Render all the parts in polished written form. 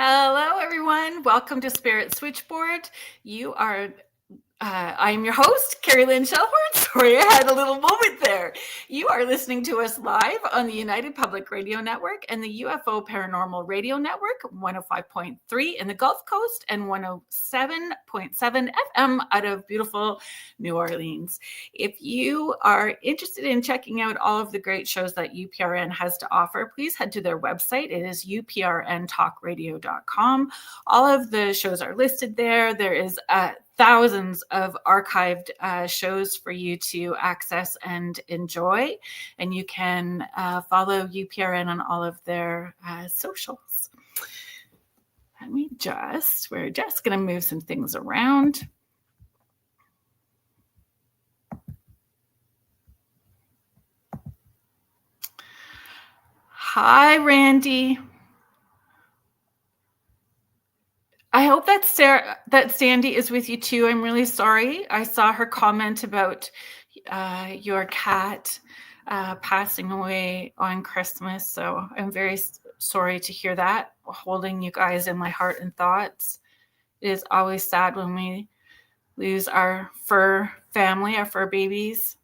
Hello, everyone. Welcome to Spirit Switchboard. I'm your host, Carrie Lynn Shelford. Sorry, I had a little moment there. You are listening to us live on the United Public Radio Network and the UFO Paranormal Radio Network, 105.3 in the Gulf Coast and 107.7 FM out of beautiful New Orleans. If you are interested in checking out all of the great shows that UPRN has to offer, please head to their website. It is uprntalkradio.com. All of the shows are listed there. There is thousands of archived shows for you to access and enjoy. And you can follow UPRN on all of their socials. We're just going to move some things around. Hi, Randy. I hope that Sandy is with you too. I'm really sorry. I saw her comment about your cat passing away on Christmas. So I'm very sorry to hear that. Holding you guys in my heart and thoughts. It is always sad when we lose our fur family, our fur babies.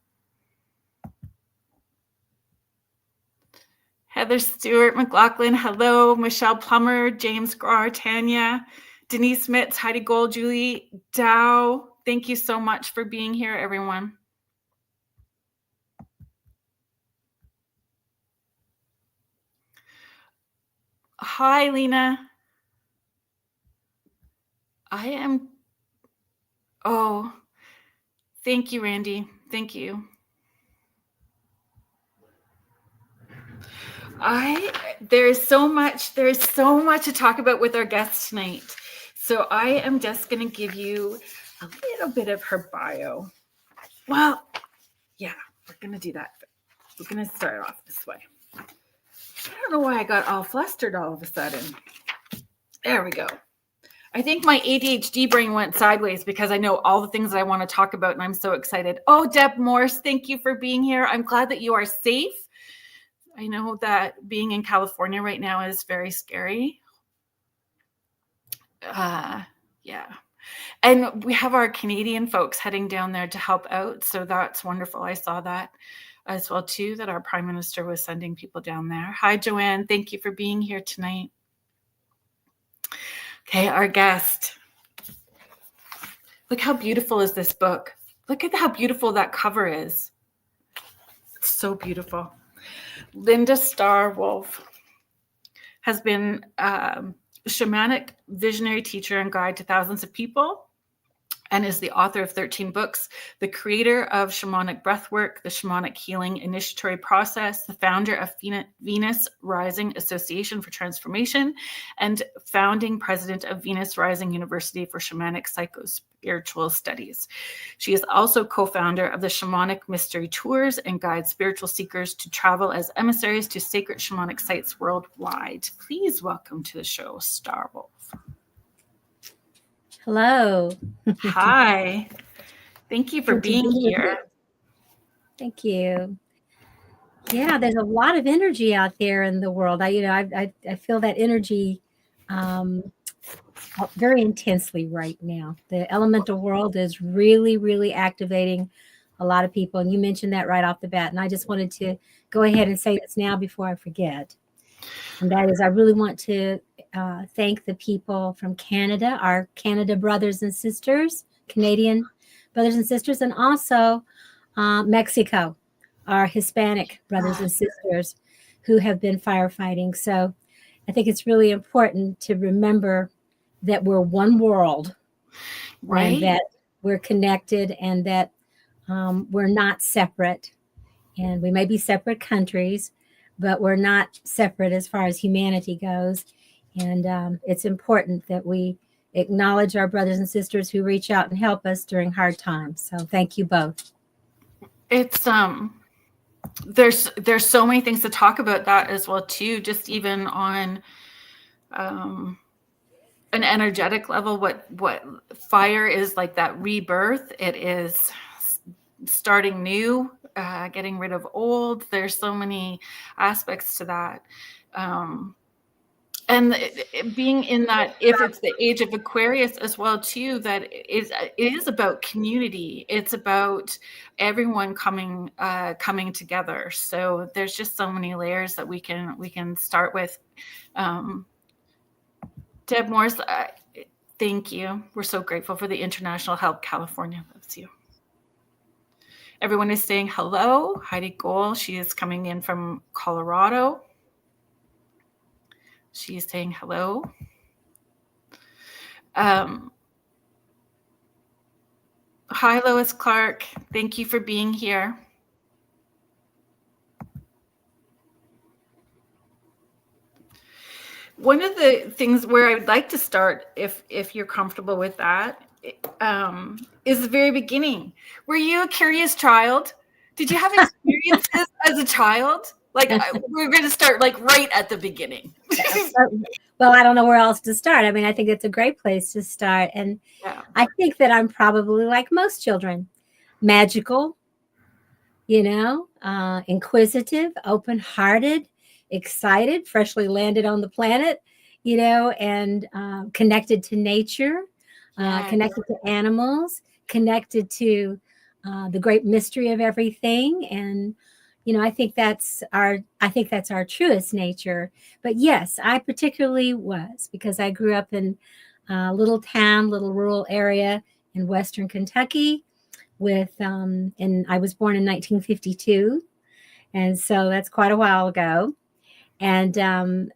Heather Stewart McLaughlin, hello. Michelle Plummer, James Grar, Tanya, Denise Mitz, Heidi Gold, Julie Dow. Thank you so much for being here, everyone. Hi, Lena. Thank you, Randy. Thank you. There's so much to talk about with our guest tonight. So I am just going to give you a little bit of her bio. Well, yeah, we're going to do that. We're going to start off this way. I don't know why I got all flustered all of a sudden. There we go. I think my ADHD brain went sideways because I know all the things that I want to talk about and I'm so excited. Oh, Deb Morse, thank you for being here. I'm glad that you are safe. I know that being in California right now is very scary. Yeah. And we have our Canadian folks heading down there to help out. So that's wonderful. I saw that as well, too, that our Prime Minister was sending people down there. Hi, Joanne. Thank you for being here tonight. Okay, our guest. Look how beautiful is this book. Look at how beautiful that cover is. It's so beautiful. Linda Starwolf has been shamanic visionary teacher and guide to thousands of people and is the author of 13 books, the creator of Shamanic Breathwork, the Shamanic Healing Initiatory Process, the founder of Venus Rising Association for Transformation, and founding president of Venus Rising University for Shamanic Psychospiritual Studies. She is also co-founder of the Shamanic Mystery Tours and guides spiritual seekers to travel as emissaries to sacred shamanic sites worldwide. Please welcome to the show, Starwolf. Hello. Hi. Thank you for being here. Thank you. Yeah, there's a lot of energy out there in the world. I feel that energy very intensely right now. The elemental world is really, really activating a lot of people. And you mentioned that right off the bat. And I just wanted to go ahead and say this now before I forget. And that is, I really want to thank the people from Canada, our Canada brothers and sisters, Canadian brothers and sisters, and also Mexico, our Hispanic brothers and sisters who have been firefighting. So I think it's really important to remember that we're one world, right? And that we're connected and that we're not separate. And we may be separate countries, but we're not separate as far as humanity goes. And it's important that we acknowledge our brothers and sisters who reach out and help us during hard times. So thank you both. It's there's so many things to talk about that as well too, just even on an energetic level, what fire is, like that rebirth. It is starting new, getting rid of old. There's so many aspects to that. And being in that, if it's the age of Aquarius as well too, that it is about community. It's about everyone coming together. So there's just so many layers that we can start with. Deb Morris, thank you. We're so grateful for the international help. California loves you. Everyone is saying hello. Heidi Gohl, she is coming in from Colorado. She is saying hello. Hi, Lois Clark. Thank you for being here. One of the things where I would like to start, if you're comfortable with that, is the very beginning. Were you a curious child? Did you have experiences as a child? Like, we're going to start like right at the beginning. Well, I don't know where else to start. I mean, I think it's a great place to start. And Yeah. I think that I'm probably like most children, magical, inquisitive, open-hearted, excited, freshly landed on the planet, and connected to nature, Yes. connected to animals, connected to the great mystery of everything. And I think that's our truest nature. But yes, I particularly was, because I grew up in a little rural area in Western Kentucky and I was born in 1952. And so that's quite a while ago. And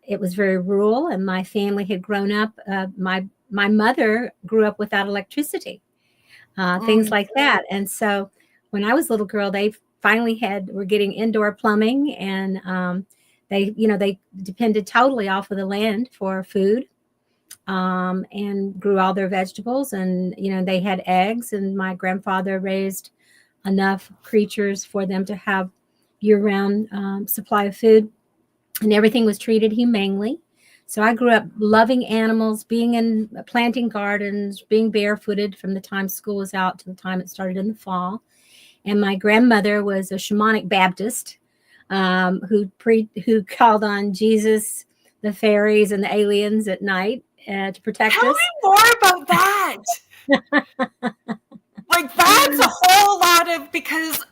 it was very rural, and my family had grown up. My mother grew up without electricity, things like that. And so when I was a little girl, they finally were getting indoor plumbing, and they depended totally off of the land for food, and grew all their vegetables, and they had eggs, and my grandfather raised enough creatures for them to have year-round supply of food, and everything was treated humanely. So I grew up loving animals, planting gardens, being barefooted from the time school was out to the time it started in the fall. And my grandmother was a Shamanic Baptist, who called on Jesus, the fairies, and the aliens at night to protect us. Tell me more about that. Like, that's a whole lot of, because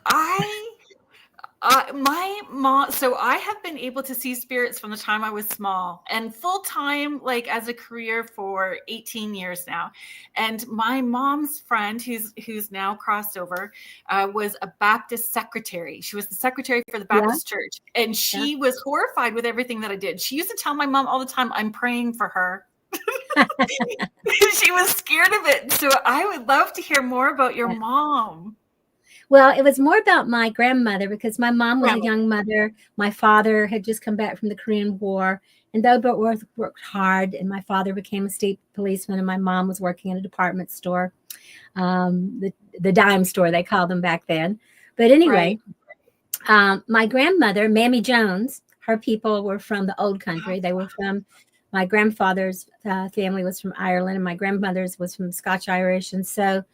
my mom, so I have been able to see spirits from the time I was small, and full time, like as a career, for 18 years now. And my mom's friend, who's now crossed over, was a Baptist secretary. She was the secretary for the Baptist church, and she was horrified with everything that I did. She used to tell my mom all the time, "I'm praying for her." She was scared of it. So I would love to hear more about your mom. Well, it was more about my grandmother, because my mom was a young mother. My father had just come back from the Korean War, and they both worked hard, and my father became a state policeman, and my mom was working in a department store, the dime store, they called them back then. But anyway, my grandmother, Mammy Jones, her people were from the old country. They were from, my grandfather's family was from Ireland, and my grandmother's was from Scotch-Irish. And so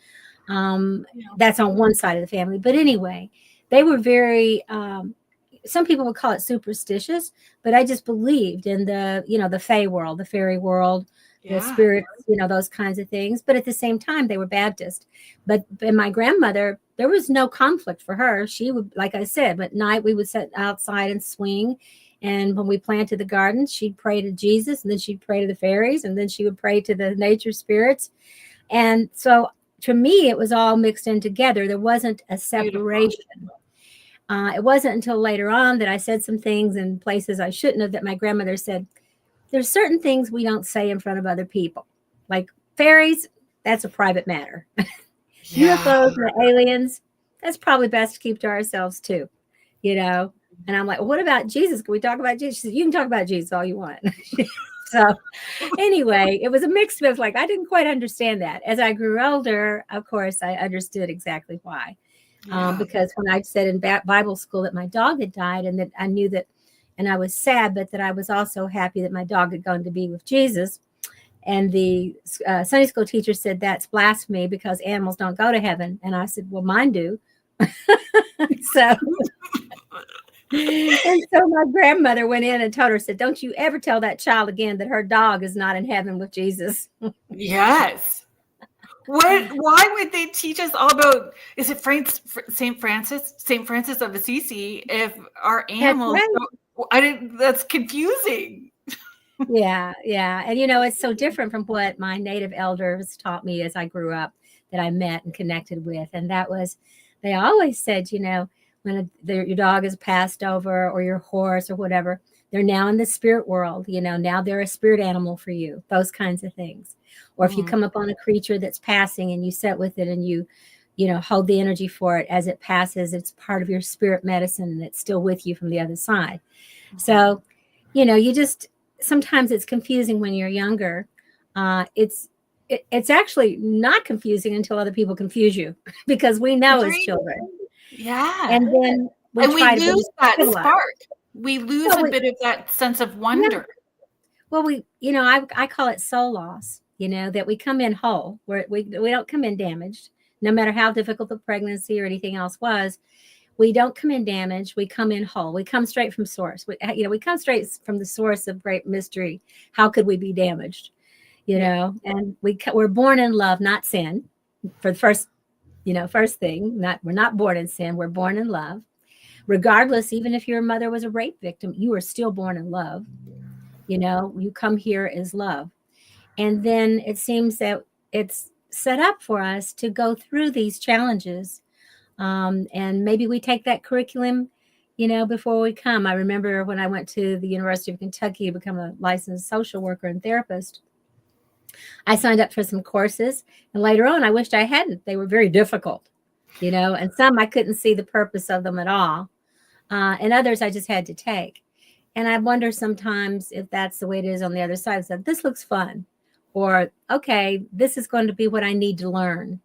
that's on one side of the family. But anyway, they were very, some people would call it superstitious, but I just believed in the fae world, the fairy world, the spirits, those kinds of things. But at the same time, they were Baptist. But my grandmother, there was no conflict for her. She would, like I said, at night we would sit outside and swing. And when we planted the gardens, she'd pray to Jesus, and then she'd pray to the fairies, and then she would pray to the nature spirits. And so to me, it was all mixed in together. There wasn't a separation. It wasn't until later on that I said some things in places I shouldn't have, that my grandmother said, there's certain things we don't say in front of other people. Like fairies, that's a private matter. UFOs and aliens, that's probably best to keep to ourselves too, And I'm like, well, what about Jesus? Can we talk about Jesus? She said, you can talk about Jesus all you want. So anyway, it was a mix of, like, I didn't quite understand that. As I grew older, of course, I understood exactly why. Because when I said in Bible school that my dog had died, and that I knew that, and I was sad, but that I was also happy that my dog had gone to be with Jesus. And the Sunday school teacher said, that's blasphemy, because animals don't go to heaven. And I said, well, mine do. So And so my grandmother went in and told her, said, don't you ever tell that child again that her dog is not in heaven with Jesus. Yes. Why would they teach us all about, is it Saint Francis of Assisi, if our That's animals right. that's confusing. Yeah. And it's so different from what my native elders taught me as I grew up, that I met and connected with. And that was, they always said, when your dog is passed over, or your horse or whatever, they're now in the spirit world. Now they're a spirit animal for you, those kinds of things. Or if you come upon a creature that's passing and you sit with it and you hold the energy for it as it passes, it's part of your spirit medicine and it's still with you from the other side. So, you just, sometimes it's confusing when you're younger. It's actually not confusing until other people confuse you, because we know as children. Yeah. And then we lose that spark. We lose a bit of that sense of wonder. Yeah. Well, I call it soul loss, that we come in whole, where we don't come in damaged, no matter how difficult the pregnancy or anything else was. We don't come in damaged. We come in whole. We come straight from source. We come straight from the source of great mystery. How could we be damaged? And we're born in love, not sin. For the first thing, we're not born in sin. We're born in love. Regardless, even if your mother was a rape victim, you are still born in love. You come here as love. And then it seems that it's set up for us to go through these challenges. And maybe we take that curriculum, before we come. I remember when I went to the University of Kentucky to become a licensed social worker and therapist, I signed up for some courses, and later on, I wished I hadn't. They were very difficult, and some I couldn't see the purpose of them at all. And others I just had to take. And I wonder sometimes if that's the way it is on the other side. So this looks fun, or, okay, this is going to be what I need to learn.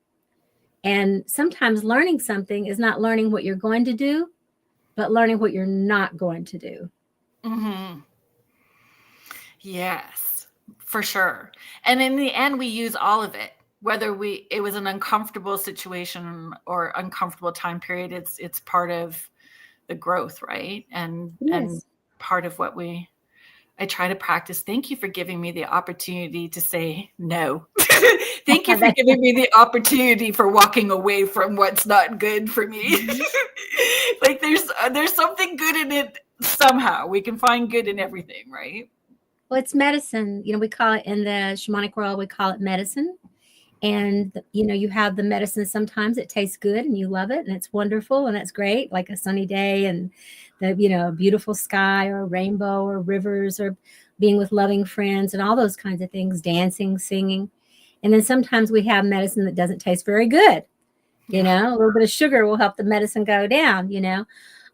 And sometimes learning something is not learning what you're going to do, but learning what you're not going to do. Mm-hmm. Yes, for sure. And in the end, we use all of it, whether it was an uncomfortable situation or uncomfortable time period. It's part of the growth, right? And part of what I try to practice. Thank you for giving me the opportunity to say no. Thank you for giving me the opportunity for walking away from what's not good for me. Like there's something good in it somehow. We can find good in everything, right? Well, it's medicine. We call it, in the shamanic world, we call it medicine. And, you have the medicine. Sometimes it tastes good and you love it and it's wonderful and that's great, like a sunny day and the, beautiful sky or a rainbow or rivers or being with loving friends and all those kinds of things, dancing, singing. And then sometimes we have medicine that doesn't taste very good. A little bit of sugar will help the medicine go down,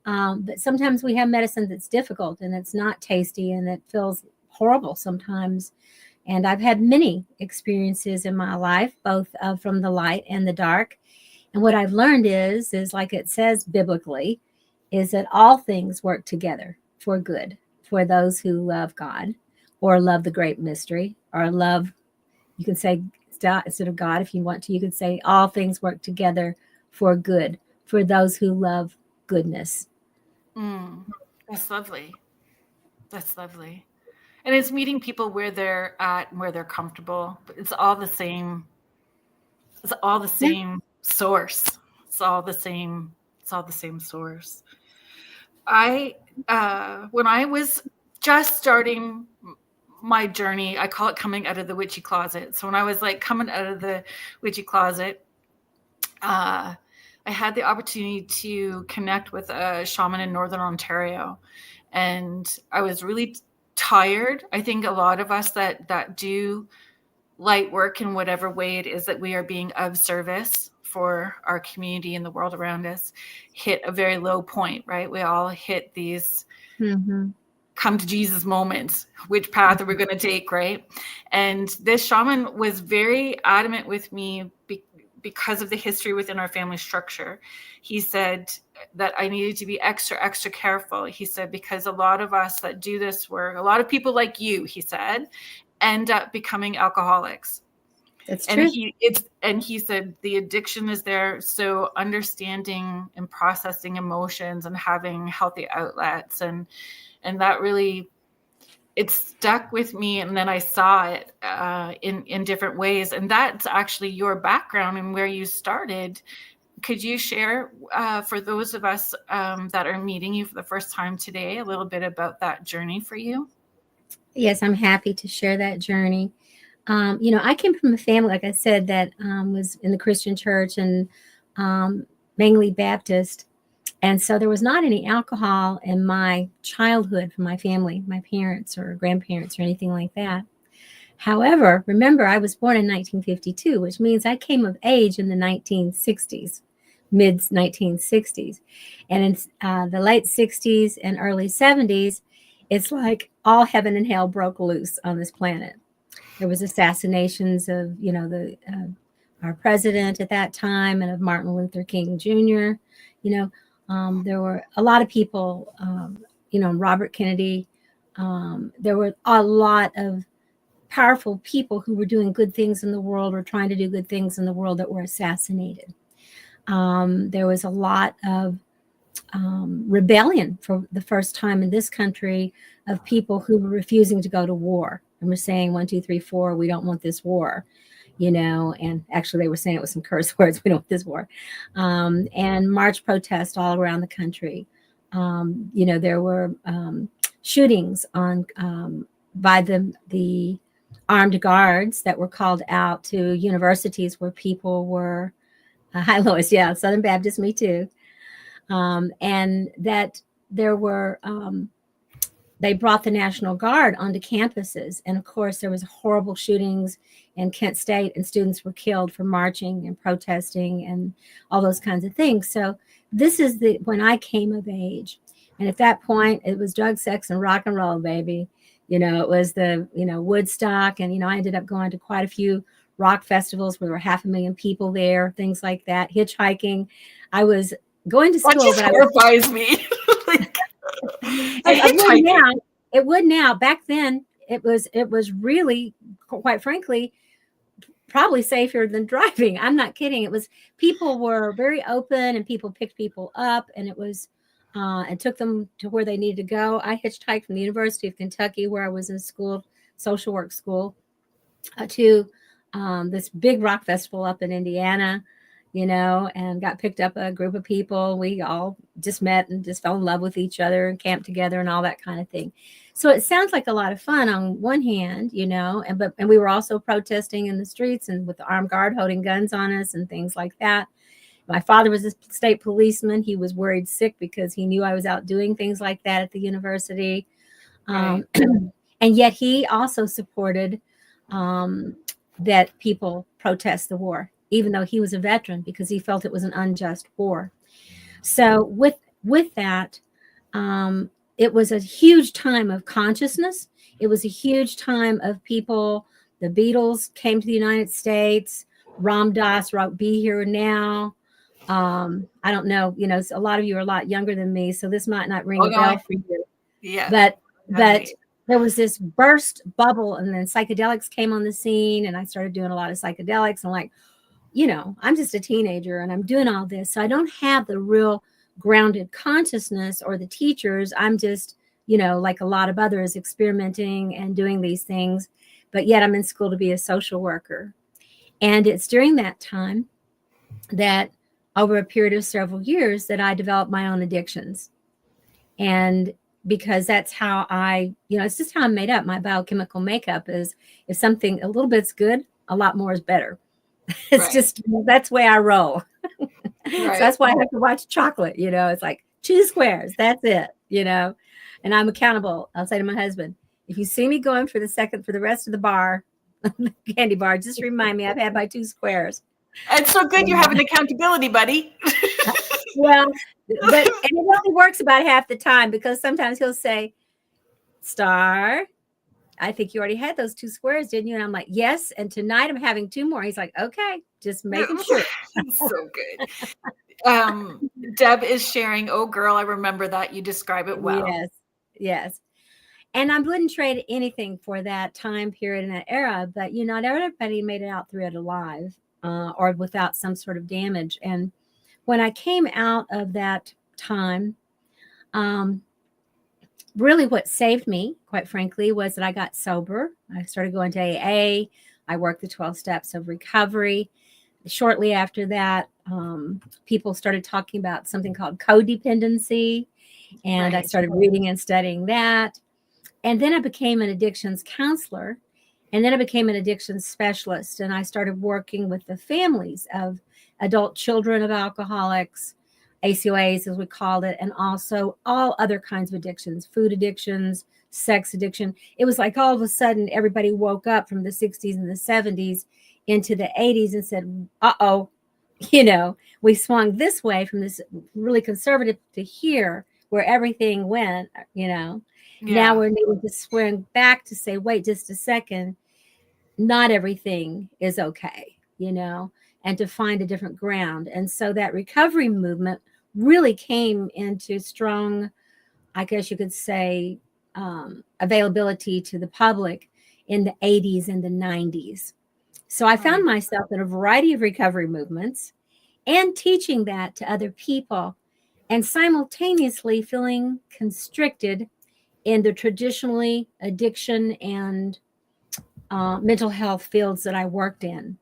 but sometimes we have medicine that's difficult and it's not tasty and it feels horrible sometimes. And I've had many experiences in my life, both from the light and the dark. And what I've learned is like it says biblically, is that all things work together for good for those who love God or love the great mystery or love, you can say instead of God, if you want to, you could say all things work together for good for those who love goodness. That's lovely. That's lovely. And it's meeting people where they're at and where they're comfortable. It's all the same. It's all the same source. It's all the same source. When I was just starting my journey, I call it coming out of the witchy closet. So when I was like coming out of the witchy closet, I had the opportunity to connect with a shaman in Northern Ontario. And I was really tired. I think a lot of us that do light work in whatever way it is that we are being of service for our community and the world around us hit a very low point, right? We all hit these come to Jesus moments. Which path are we going to take, right? And this shaman was very adamant with me because of the history within our family structure. He said that I needed to be extra, extra careful. He said, because a lot of us that do this work, a lot of people like you, he said, end up becoming alcoholics. That's And true. he said the addiction is there. So understanding and processing emotions and having healthy outlets, and that really, it stuck with me. And then I saw it in different ways. And that's actually your background and where you started. Could you share for those of us that are meeting you for the first time today, a little bit about that journey for you? Yes, I'm happy to share that journey. I came from a family, like I said, that was in the Christian church and mainly Baptist. And so there was not any alcohol in my childhood from my family, my parents or grandparents or anything like that. However, remember, I was born in 1952, which means I came of age in the 1960s, mid 1960s. And in the late 60s and early 70s, it's like all heaven and hell broke loose on this planet. There was assassinations of, our president at that time and of Martin Luther King Jr. There were a lot of people, Robert Kennedy. There were a lot of powerful people who were doing good things in the world or trying to do good things in the world that were assassinated. There was a lot of rebellion for the first time in this country of people who were refusing to go to war and were saying 1, 2, 3, 4, we don't want this war, and actually they were saying it with some curse words, we don't want this war, and march protests all around the country. There were shootings on by the armed guards that were called out to universities where people were, hi Lois, yeah, Southern Baptist, me too. And that there were, they brought the National Guard onto campuses. And of course, there was horrible shootings in Kent State and students were killed for marching and protesting and all those kinds of things. So this is when I came of age. And at that point, it was drug, sex, and rock and roll, baby. It was the, Woodstock. And, I ended up going to quite a few rock festivals where there were 500,000 people there, things like that, hitchhiking. I was going to school. That just horrifies me. It would now. Back then, it was really, quite frankly, probably safer than driving. I'm not kidding. People were very open and people picked people up, and it was and took them to where they needed to go. I hitchhiked from the University of Kentucky, where I was in school, social work school, to this big rock festival up in Indiana, and got picked up a group of people. We all just met and just fell in love with each other and camped together and all that kind of thing. So it sounds like a lot of fun on one hand, and we were also protesting in the streets and with the armed guard holding guns on us and things like that. My father was a state policeman. He was worried sick because he knew I was out doing things like that at the university. Right. And yet he also supported that people protest the war, even though he was a veteran, because he felt it was an unjust war. So with that, it was a huge time of consciousness. It was a huge time of people. The Beatles came to the United States. Ram Dass wrote "Be Here Now." I don't know, a lot of you are a lot younger than me, so this might not ring a bell for you. Yeah. But there was this burst bubble, and then psychedelics came on the scene, and I started doing a lot of psychedelics. And like, I'm just a teenager and I'm doing all this. So I don't have the real grounded consciousness or the teachers. I'm just, like a lot of others, experimenting and doing these things. But yet I'm in school to be a social worker. And it's during that time that over a period of several years that I developed my own addictions. And because that's how it's just how I'm made up. My biochemical makeup is if something a little bit's good, a lot more is better. It's just, that's the way I roll. So that's why I have to watch chocolate, it's like 2 squares, that's it, and I'm accountable. I'll say to my husband, if you see me going for the rest of the bar, the candy bar, just remind me I've had my 2 squares. It's so good you have an accountability buddy. Well, and it only works about half the time, because sometimes he'll say, Star, I think you already had those 2 squares, didn't you? And I'm like, yes. And tonight I'm having 2 more. He's like, okay, just making sure. So good. Deb is sharing, oh girl, I remember that. You describe it well. Yes. And I wouldn't trade anything for that time period and that era, but not everybody made it out through it alive, or without some sort of damage. And when I came out of that time, really what saved me, quite frankly, was that I got sober. I started going to AA. I worked the 12 steps of recovery. Shortly after that, people started talking about something called codependency, and I started reading and studying that. And then I became an addictions counselor, and then I became an addictions specialist, and I started working with the families of adult children of alcoholics, ACOAs as we called it, and also all other kinds of addictions, food addictions, sex addiction. It was like all of a sudden everybody woke up from the 60s and the 70s into the 80s and said, uh-oh, we swung this way from this really conservative to here where everything went, Now we're needing to swing back to say, wait just a second, not everything is okay, and to find a different ground. And so that recovery movement really came into strong, I guess you could say, availability to the public in the 80s and the 90s. So I found myself in a variety of recovery movements and teaching that to other people, and simultaneously feeling constricted in the traditionally addiction and mental health fields that I worked in.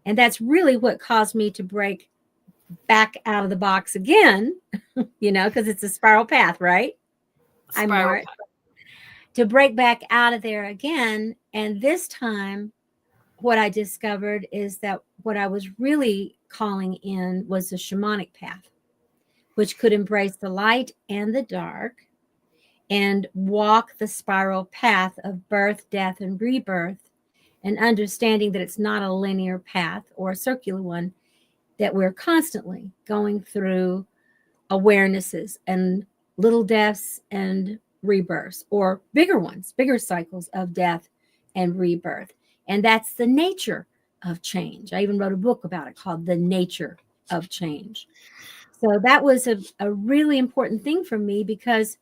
And that's really what caused me to break back out of the box again, because it's a spiral path, right? Spiral path. To break back out of there again. And this time, what I discovered is that what I was really calling in was the shamanic path, which could embrace the light and the dark and walk the spiral path of birth, death, and rebirth, and understanding that it's not a linear path or a circular one, that we're constantly going through awarenesses and little deaths and rebirths, or bigger ones, bigger cycles of death and rebirth. And that's the nature of change. I even wrote a book about it called The Nature of Change. So that was a really important thing for me, because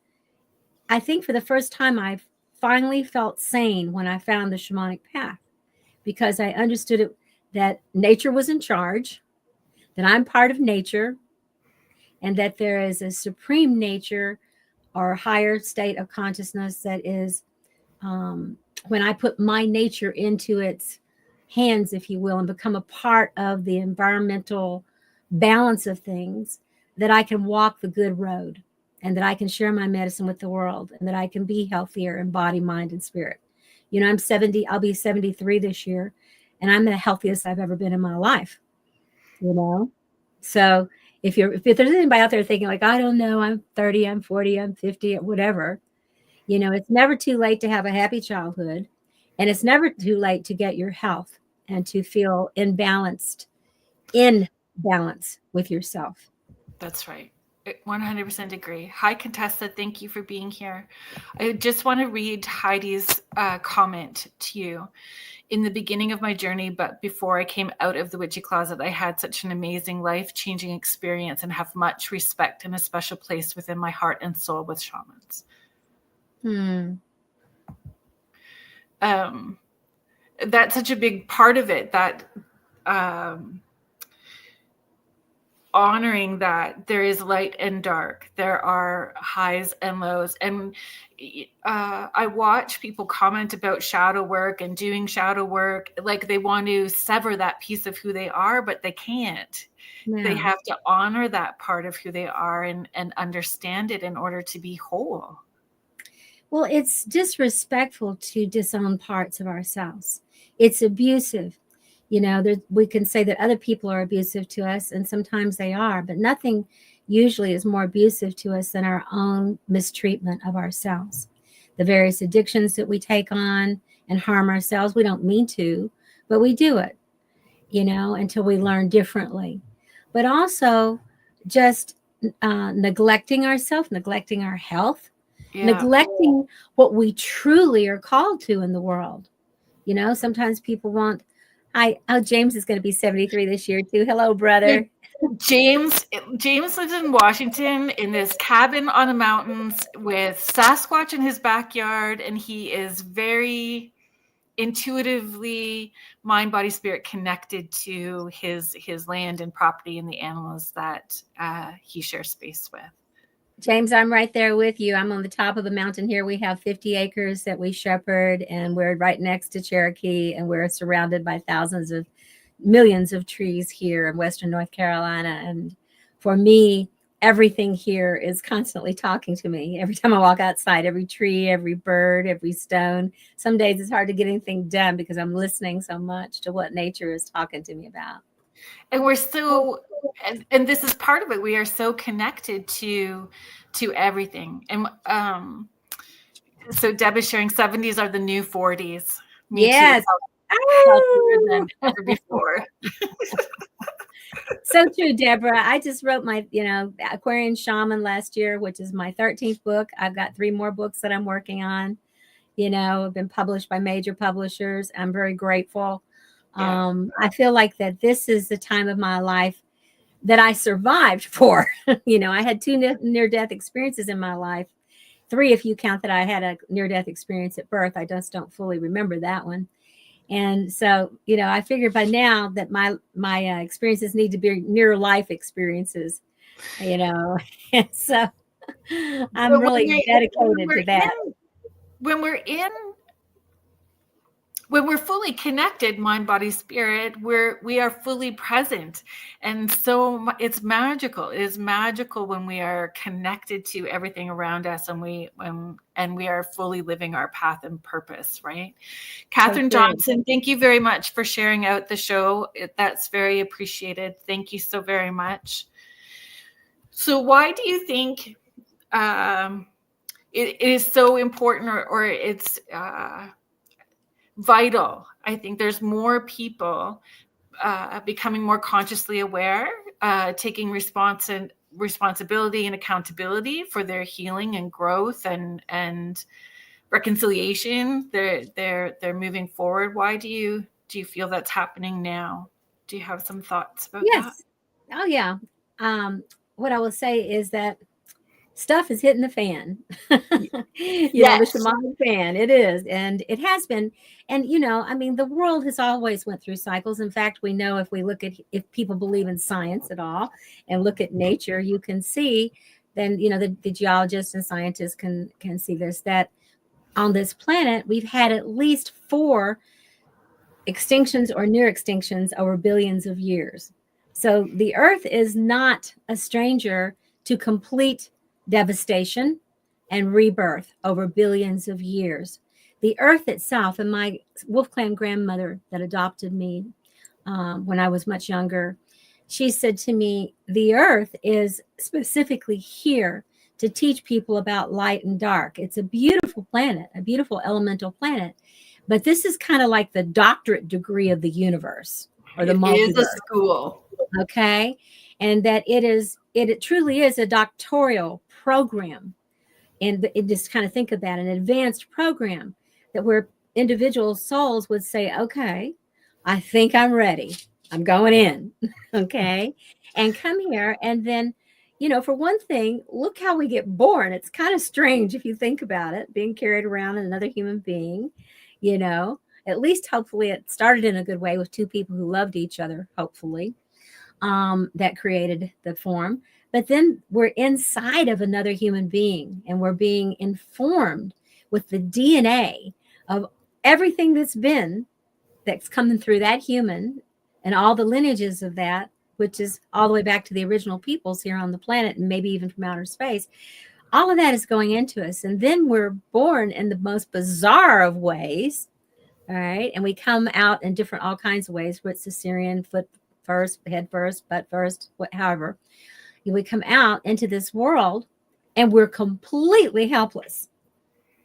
I think for the first time I finally felt sane when I found the shamanic path, because I understood it, that nature was in charge, that I'm part of nature, and that there is a supreme nature or higher state of consciousness that is, when I put my nature into its hands, if you will, and become a part of the environmental balance of things, that I can walk the good road, and that I can share my medicine with the world, and that I can be healthier in body, mind, and spirit. I'm 70, I'll be 73 this year, and I'm the healthiest I've ever been in my life, So if there's anybody out there thinking like, I don't know, I'm 30, I'm 40, I'm 50, whatever, it's never too late to have a happy childhood, and it's never too late to get your health and to feel in balance with yourself. That's right. 100% agree. Hi, Contessa. Thank you for being here. I just want to read Heidi's comment to you. In the beginning of my journey, but before I came out of the witchy closet, I had such an amazing life-changing experience and have much respect and a special place within my heart and soul with shamans. That's such a big part of it, that honoring that there is light and dark, there are highs and lows. And I watch people comment about shadow work and doing shadow work like they want to sever that piece of who they are, but they can't. Yeah. They have to honor that part of who they are and understand it in order to be whole. Well, it's disrespectful to disown parts of ourselves. It's abusive. We can say that other people are abusive to us, and sometimes they are, but nothing usually is more abusive to us than our own mistreatment of ourselves. The various addictions that we take on and harm ourselves, we don't mean to, but we do it, until we learn differently. But also just neglecting ourselves, neglecting our health, neglecting what we truly are called to in the world. Sometimes people want, Hi. Oh, James is going to be 73 this year too. Hello, brother. James lives in Washington in this cabin on the mountains with Sasquatch in his backyard, and he is very intuitively mind, body, spirit connected to his land and property and the animals that he shares space with. James, I'm right there with you. I'm on the top of the mountain here. We have 50 acres that we shepherd, and we're right next to Cherokee, and we're surrounded by millions of trees here in Western North Carolina. And for me, everything here is constantly talking to me. Every time I walk outside, every tree, every bird, every stone. Some days it's hard to get anything done because I'm listening so much to what nature is talking to me about. And we're so, and this is part of it. We are so connected to everything. And so Deb is sharing 70s are the new 40s. Me yes. Too. Healthier than ever before. So true, Deborah. I just wrote my, Aquarian Shaman last year, which is my 13th book. I've got 3 more books that I'm working on. Have been published by major publishers. I'm very grateful. Yeah. I feel like that this is the time of my life that I survived for. I had 2 near-death experiences in my life. 3, if you count that I had a near-death experience at birth. I just don't fully remember that one. And so, I figured by now that my experiences need to be near life experiences, and so I'm really dedicated to that. When we're fully connected, mind, body, spirit, we are fully present. And so it's magical. It is magical when we are connected to everything around us and we are fully living our path and purpose, right? Catherine Johnson, thank you very much for sharing out the show. That's very appreciated. Thank you so very much. So why do you think it is so important or it's vital? I think there's more people becoming more consciously aware, taking responsibility and accountability for their healing and growth and reconciliation. They're moving forward. Why do you feel that's happening now? Do you have some thoughts about that? Oh yeah. What I will say is that stuff is hitting the fan. Yes. The shamanic fan. It is. And it has been. And, the world has always went through cycles. In fact, we know if people believe in science at all and look at nature, you can see then, the geologists and scientists can see this, that on this planet, we've had at least 4 extinctions or near extinctions over billions of years. So the earth is not a stranger to complete devastation and rebirth over billions of years. The earth itself, and my Wolf Clan grandmother that adopted me when I was much younger, she said to me, the earth is specifically here to teach people about light and dark. It's a beautiful planet, a beautiful elemental planet. But this is kind of like the doctorate degree of the universe or the multiverse. It is a school. Okay. And that it truly is a doctoral program. And it just kind of think about an advanced program that where individual souls would say, okay, I think I'm ready. I'm going in. Okay. And come here. And then, for one thing, look how we get born. It's kind of strange if you think about it, being carried around another human being, at least hopefully it started in a good way with 2 people who loved each other, hopefully, that created the form. But then we're inside of another human being and we're being informed with the DNA of everything that's coming through that human and all the lineages of that, which is all the way back to the original peoples here on the planet and maybe even from outer space. All of that is going into us. And then we're born in the most bizarre of ways. All right. And we come out in all kinds of ways, where it's Caesarean, foot first, head first, butt first, however. We come out into this world and we're completely helpless.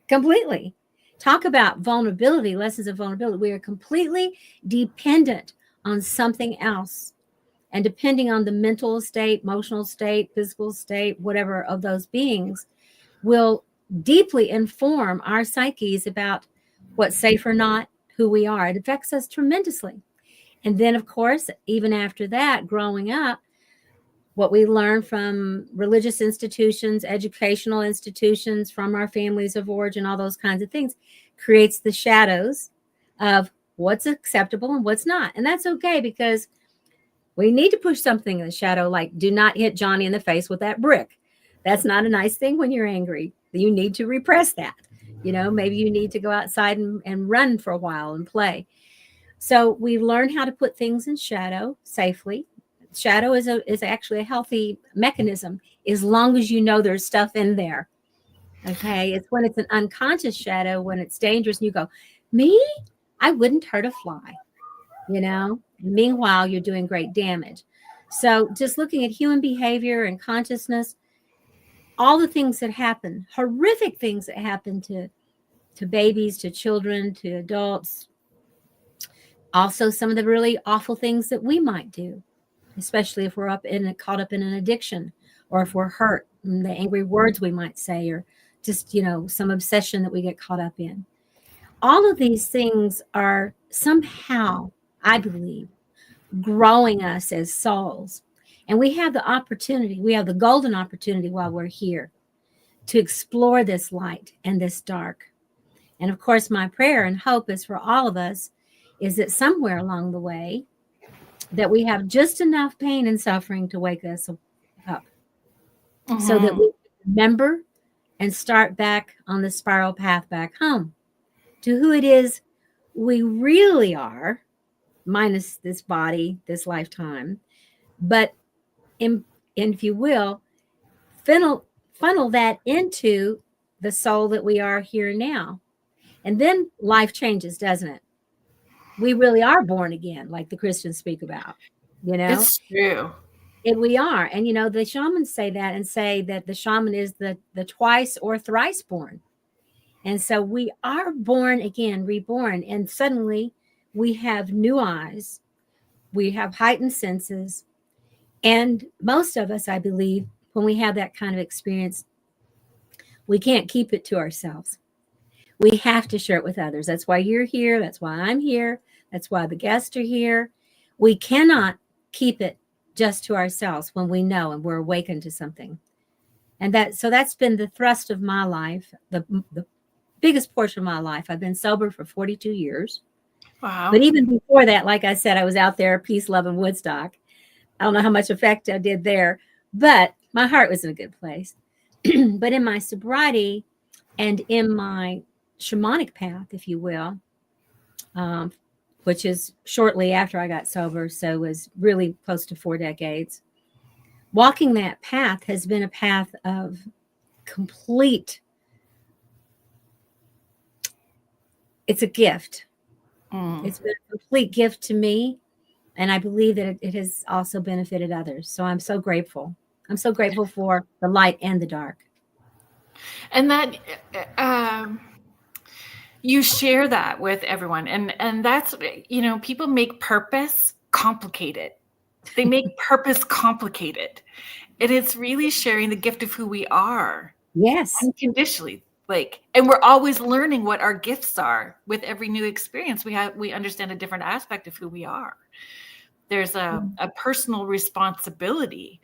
Completely. Talk about vulnerability, lessons of vulnerability. We are completely dependent on something else. And depending on the mental state, emotional state, physical state, whatever of those beings, will deeply inform our psyches about what's safe or not, who we are. It affects us tremendously. And then, of course, even after that, growing up, what we learn from religious institutions, educational institutions, from our families of origin, all those kinds of things, creates the shadows of what's acceptable and what's not. And that's okay, because we need to push something in the shadow, like do not hit Johnny in the face with that brick. That's not a nice thing when you're angry. You need to repress that. Maybe you need to go outside and run for a while and play. So we learn how to put things in shadow safely. Shadow is actually a healthy mechanism, as long as you know there's stuff in there. Okay. It's when it's an unconscious shadow, when it's dangerous, and you go, me? I wouldn't hurt a fly, Meanwhile, you're doing great damage. So just looking at human behavior and consciousness, all the things that happen, horrific things that happen to babies, to children, to adults, also some of the really awful things that we might do, especially if we're caught up in an addiction, or if we're hurt, and the angry words we might say, or just, some obsession that we get caught up in. All of these things are somehow, I believe, growing us as souls. And we have the golden opportunity while we're here to explore this light and this dark. And of course, my prayer and hope is for all of us is that somewhere along the way that we have just enough pain and suffering to wake us up, so that we remember and start back on the spiral path back home to who it is we really are, minus this body, this lifetime. But if you will, funnel that into the soul that we are here now. And then life changes, doesn't it? We really are born again, like the Christians speak about, It's true. And we are. And, the shamans say that, and say that the shaman is the twice or thrice born. And so we are born again, reborn. And suddenly we have new eyes. We have heightened senses. And most of us, I believe, when we have that kind of experience, we can't keep it to ourselves. We have to share it with others. That's why you're here. That's why I'm here. That's why the guests are here. We cannot keep it just to ourselves when we know and we're awakened to something. And that's been the thrust of my life, the biggest portion of my life. I've been sober for 42 years. Wow. But even before that, like I said, I was out there, peace, love, and Woodstock. I don't know how much effect I did there, but my heart was in a good place. But in my sobriety and in my shamanic path, if you will, which is shortly after I got sober, so it was really close to 4 decades. Walking that path has been a path of complete, it's a gift. It's been a complete gift to me. And I believe that it has also benefited others. So I'm so grateful. I'm so grateful for the light and the dark. And that you share that with everyone. And that's, people make purpose complicated. They make purpose complicated. And it's really sharing the gift of who we are. Yes. Unconditionally. And we're always learning what our gifts are with every new experience. We understand a different aspect of who we are. There's a personal responsibility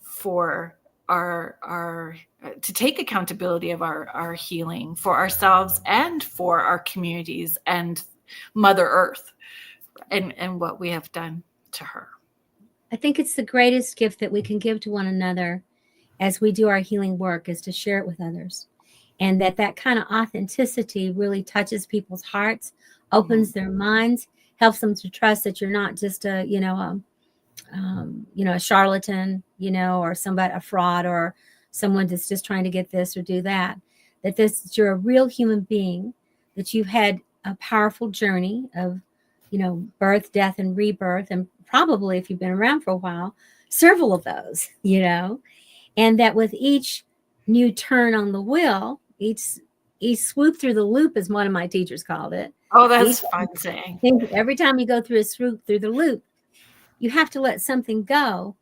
for our to take accountability of our healing for ourselves and for our communities and Mother Earth and what we have done to her. I think it's the greatest gift that we can give to one another as we do our healing work, is to share it with others. And that kind of authenticity really touches people's hearts, opens their minds, helps them to trust that you're not just a charlatan, or somebody, a fraud, or someone that's just trying to get this or do that. That you're a real human being, that you've had a powerful journey of, birth, death, and rebirth, and probably, if you've been around for a while, several of those, and that with each new turn on the wheel, each swoop through the loop, as one of my teachers called it. Oh, that's fun saying. Every time you go through a swoop through the loop, you have to let something go,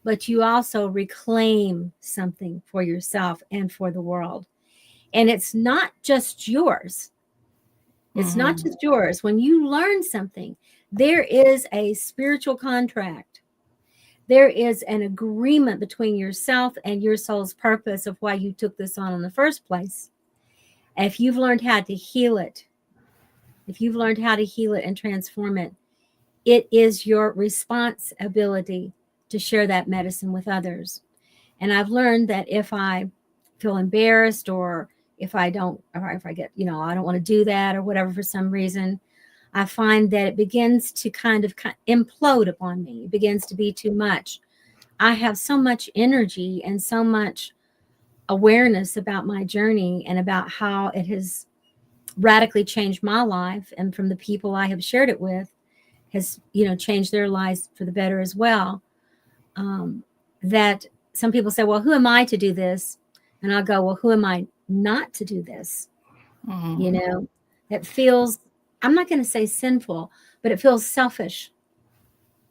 but you also reclaim something for yourself and for the world. And it's not just yours. It's not just yours. When you learn something, There is a spiritual contract. There is an agreement between yourself and your soul's purpose of why you took this on in the first place. If you've learned how to heal it, and transform it, it is your responsibility to share that medicine with others. And I've learned that if I feel embarrassed, or if I get, I don't want to do that or whatever for some reason, I find that it begins to kind of implode upon me. It begins to be too much. I have so much energy and so much awareness about my journey and about how it has radically changed my life, and from the people I have shared it with has, changed their lives for the better as well. That some people say, well, who am I to do this? And I'll go, well, who am I not to do this? Mm-hmm. It feels, I'm not going to say sinful, but it feels selfish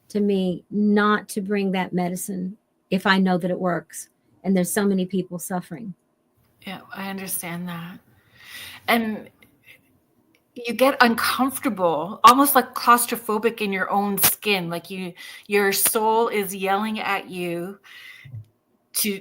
to me not to bring that medicine if I know that it works. And there's so many people suffering. Yeah, I understand that. And you get uncomfortable, almost like claustrophobic in your own skin. Like your soul is yelling at you to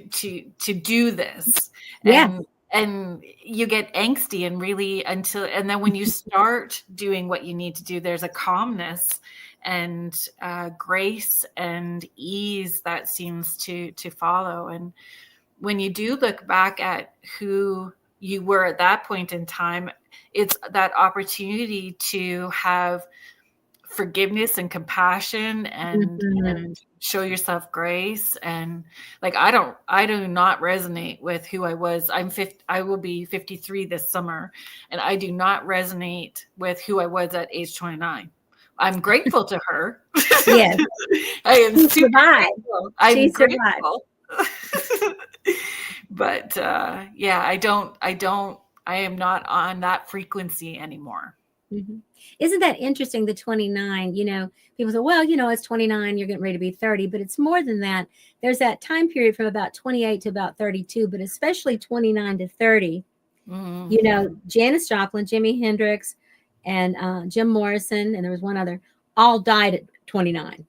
do this. Yeah. And you get angsty and then when you start doing what you need to do, there's a calmness and grace and ease that seems to follow. And when you do look back at who you were at that point in time, it's that opportunity to have forgiveness and compassion and show yourself grace. And like, I do not resonate with who I was. I will be 53 this summer, and I do not resonate with who I was at age 29. I'm grateful to her. Yes. I am She super survived. grateful. I'm She grateful. But yeah, I am not on that frequency anymore. Mm-hmm. Isn't that interesting? The 29, people say, well, it's 29, you're getting ready to be 30, but it's more than that. There's that time period from about 28 to about 32, but especially 29 to 30. Mm-hmm. Janis Joplin, Jimi Hendrix, and Jim Morrison, and there was one other, all died at 29.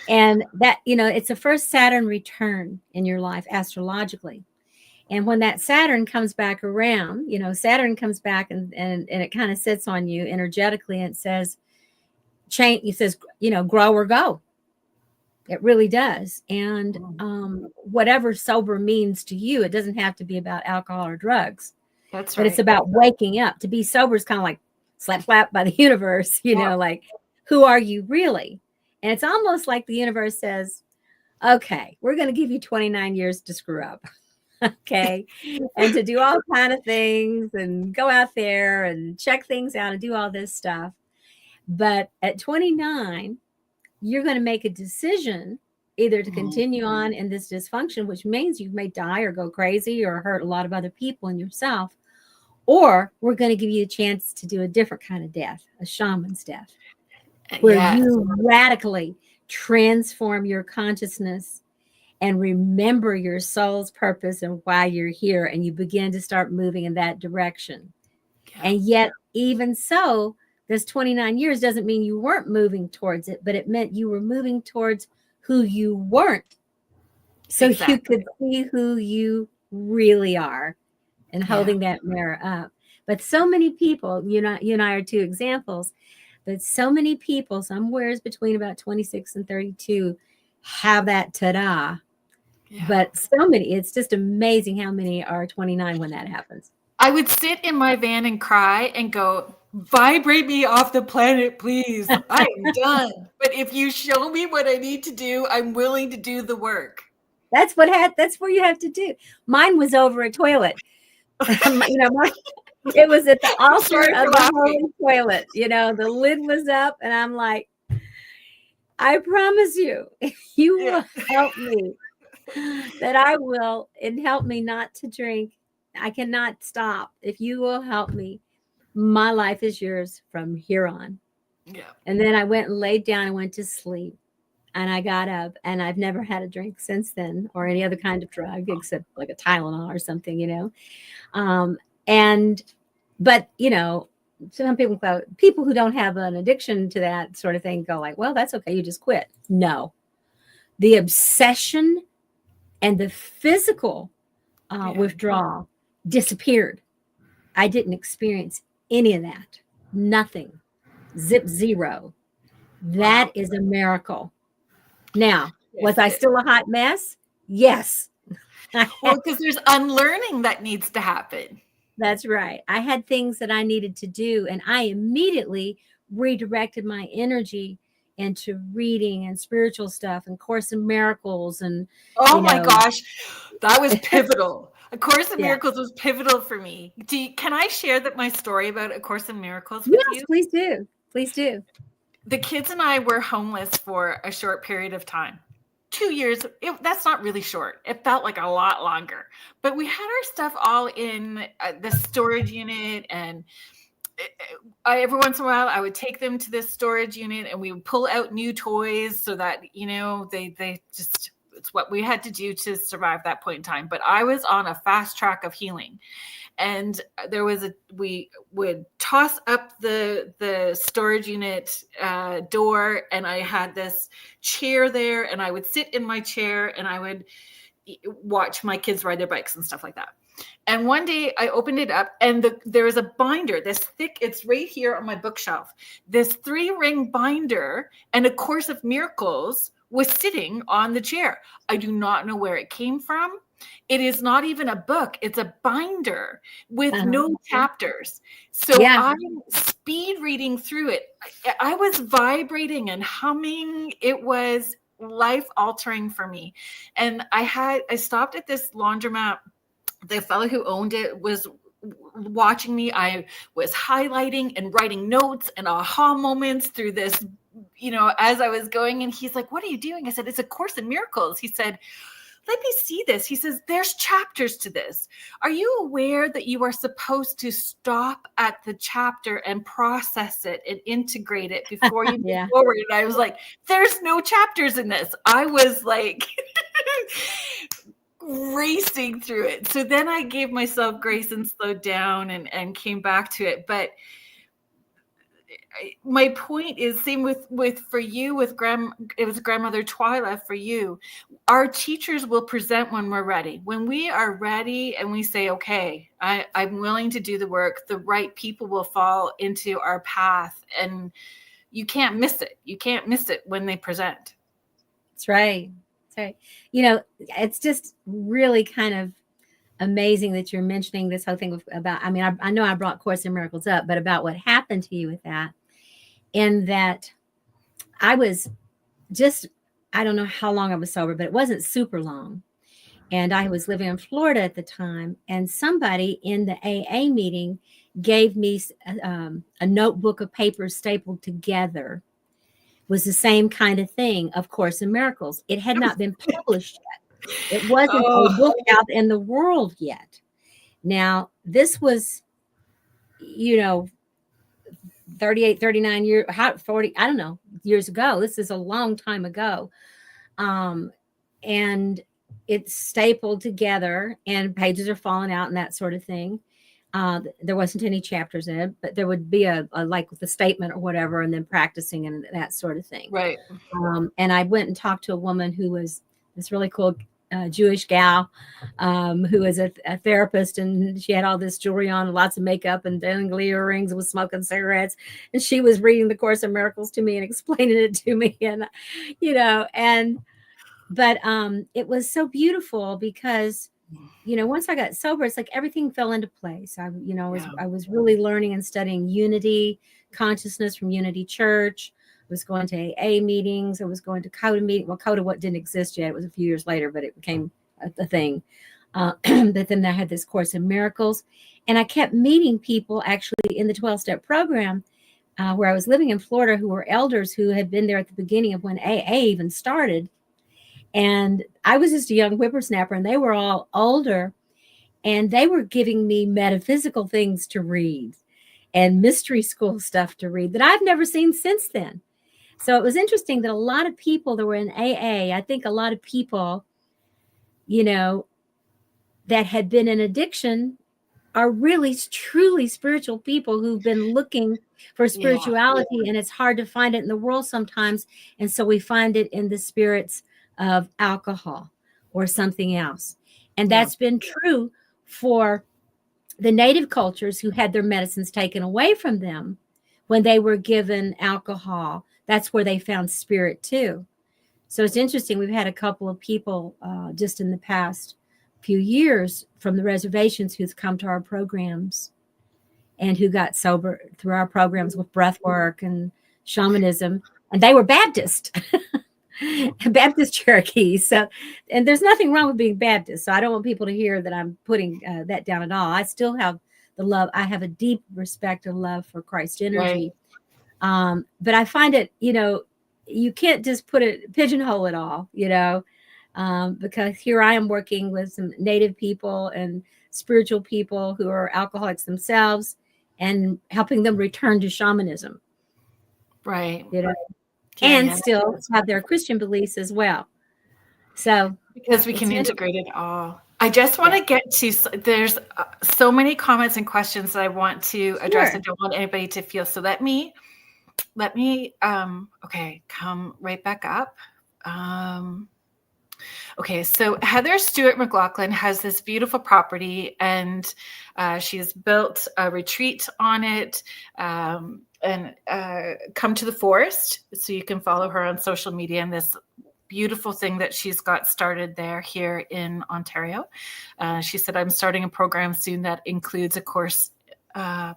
And that, it's the first Saturn return in your life astrologically. And when that Saturn comes back around, Saturn comes back and it kind of sits on you energetically and says, change, it says, grow or go. It really does. And whatever sober means to you, it doesn't have to be about alcohol or drugs. That's but right. It's about waking up. To be sober is kind of like slap by the universe, like, who are you really? And it's almost like the universe says, okay, we're going to give you 29 years to screw up. Okay. And to do all kind of things and go out there and check things out and do all this stuff. But at 29, you're going to make a decision either to continue on in this dysfunction, which means you may die or go crazy or hurt a lot of other people and yourself, or we're going to give you a chance to do a different kind of death, a shaman's death, where you radically transform your consciousness and remember your soul's purpose and why you're here, and you begin to start moving in that direction. And yet, even so, this 29 years doesn't mean you weren't moving towards it, but it meant you were moving towards who you weren't. So you could see who you really are and holding that mirror up. But so many people, you and I are two examples, but so many people, somewhere between about 26 and 32, have that ta-da. Yeah. But so many, it's just amazing how many are 29 when that happens. I would sit in my van and cry and go, vibrate me off the planet, please. I'm done. But if you show me what I need to do, I'm willing to do the work. That's what you have to do. Mine was over a toilet. It was at the altar of the holy toilet. The lid was up, and I'm like, I promise you, if you will help me, that I will, and help me not to drink. I cannot stop. If you will help me, my life is yours from here on. Yeah. And then I went and laid down and went to sleep, and I got up, and I've never had a drink since then, or any other kind of drug except like a Tylenol or something, but some people who don't have an addiction to that sort of thing go like, well, that's okay, you just quit. No, the obsession and the physical withdrawal disappeared. I didn't experience any of that. Nothing. Zip, zero. That is a miracle. Now, was I still a hot mess? Yes. Well, because there's unlearning that needs to happen. That's right. I had things that I needed to do, and I immediately redirected my energy into reading and spiritual stuff and Course in Miracles. And oh my gosh, that was pivotal. A Course in Miracles was pivotal for me. Can I share my story about A Course in Miracles with you? Yes, please do. Please do. The kids and I were homeless for a short period of time. 2 years. That's not really short. It felt like a lot longer. But we had our stuff all in the storage unit, and every once in a while I would take them to this storage unit and we would pull out new toys so that, they just, it's what we had to do to survive that point in time. But I was on a fast track of healing. And we would toss up the storage unit door, and I had this chair there, and I would sit in my chair and I would watch my kids ride their bikes and stuff like that. And one day I opened it up, and there was a binder, this thick, it's right here on my bookshelf, this 3-ring binder, and A Course of Miracles was sitting on the chair. I do not know where it came from. It is not even a book. It's a binder with no chapters. So I'm speed reading through it. I was vibrating and humming. It was life altering for me. And I stopped at this laundromat. The fellow who owned it was watching me. I was highlighting and writing notes and aha moments through this, as I was going. And he's like, "What are you doing?" I said, "It's A Course in Miracles." He said, "Let me see this." He says, "There's chapters to this. Are you aware that you are supposed to stop at the chapter and process it and integrate it before you move forward?" And I was like, "There's no chapters in this." I was like racing through it. So then I gave myself grace and slowed down and came back to it. But my point is, same with for you, it was grandmother Twylah for you. Our teachers will present when we're ready. When we are ready and we say, okay, I'm willing to do the work, the right people will fall into our path, and you can't miss it. You can't miss it when they present. That's right. That's right. It's just really kind of amazing that you're mentioning this whole thing about, I know I brought Course in Miracles up, but about what happened to you with that. And that I was I don't know how long I was sober, but it wasn't super long. And I was living in Florida at the time. And somebody in the AA meeting gave me a notebook of papers stapled together. It was the same kind of thing, of Course in Miracles. It had not been published yet. It wasn't a book out in the world yet. Now, this was, 38, 39 years, 40, I don't know, years ago. This is a long time ago. And it's stapled together and pages are falling out and that sort of thing. There wasn't any chapters in it, but there would be a like the statement or whatever, and then practicing and that sort of thing. Right. And I went and talked to a woman who was this really cool Jewish gal who was a therapist, and she had all this jewelry on, lots of makeup and dangly earrings, and was smoking cigarettes, and she was reading the Course in Miracles to me and explaining it to me, and but it was so beautiful because once I got sober, it's like everything fell into place. I was really learning and studying unity consciousness from Unity Church. I was going to AA meetings. I was going to CODA meeting. Well, CODA didn't exist yet. It was a few years later, but it became a thing. But then I had this Course in Miracles, and I kept meeting people actually in the 12-step program where I was living in Florida who were elders who had been there at the beginning of when AA even started. And I was just a young whippersnapper, and they were all older, and they were giving me metaphysical things to read and mystery school stuff to read that I've never seen since then. So it was interesting that a lot of people that were in AA, I think a lot of people, that had been in addiction are really truly spiritual people who've been looking for spirituality, and it's hard to find it in the world sometimes. And so we find it in the spirits of alcohol or something else. And that's been true for the native cultures who had their medicines taken away from them when they were given alcohol. That's where they found spirit too. So it's interesting. We've had a couple of people just in the past few years from the reservations who've come to our programs and who got sober through our programs with breathwork and shamanism, and they were Baptist. Baptist Cherokees. So, and there's nothing wrong with being Baptist. So I don't want people to hear that I'm putting that down at all. I still have the love. I have a deep respect and love for Christ energy. Right. But I find it, you can't just pigeonhole it all, because here I am working with some native people and spiritual people who are alcoholics themselves and helping them return to shamanism. Right. And still have their Christian beliefs as well. So because we can integrate it all. I just want to get to, there's so many comments and questions that I want to address. I don't want anybody to feel. So let me, okay, come right back up. Okay, so Heather Stewart McLaughlin has this beautiful property, and she's built a retreat on it. And come to the forest, so you can follow her on social media and this beautiful thing that she's got started there here in Ontario. She said, I'm starting a program soon that includes a Course of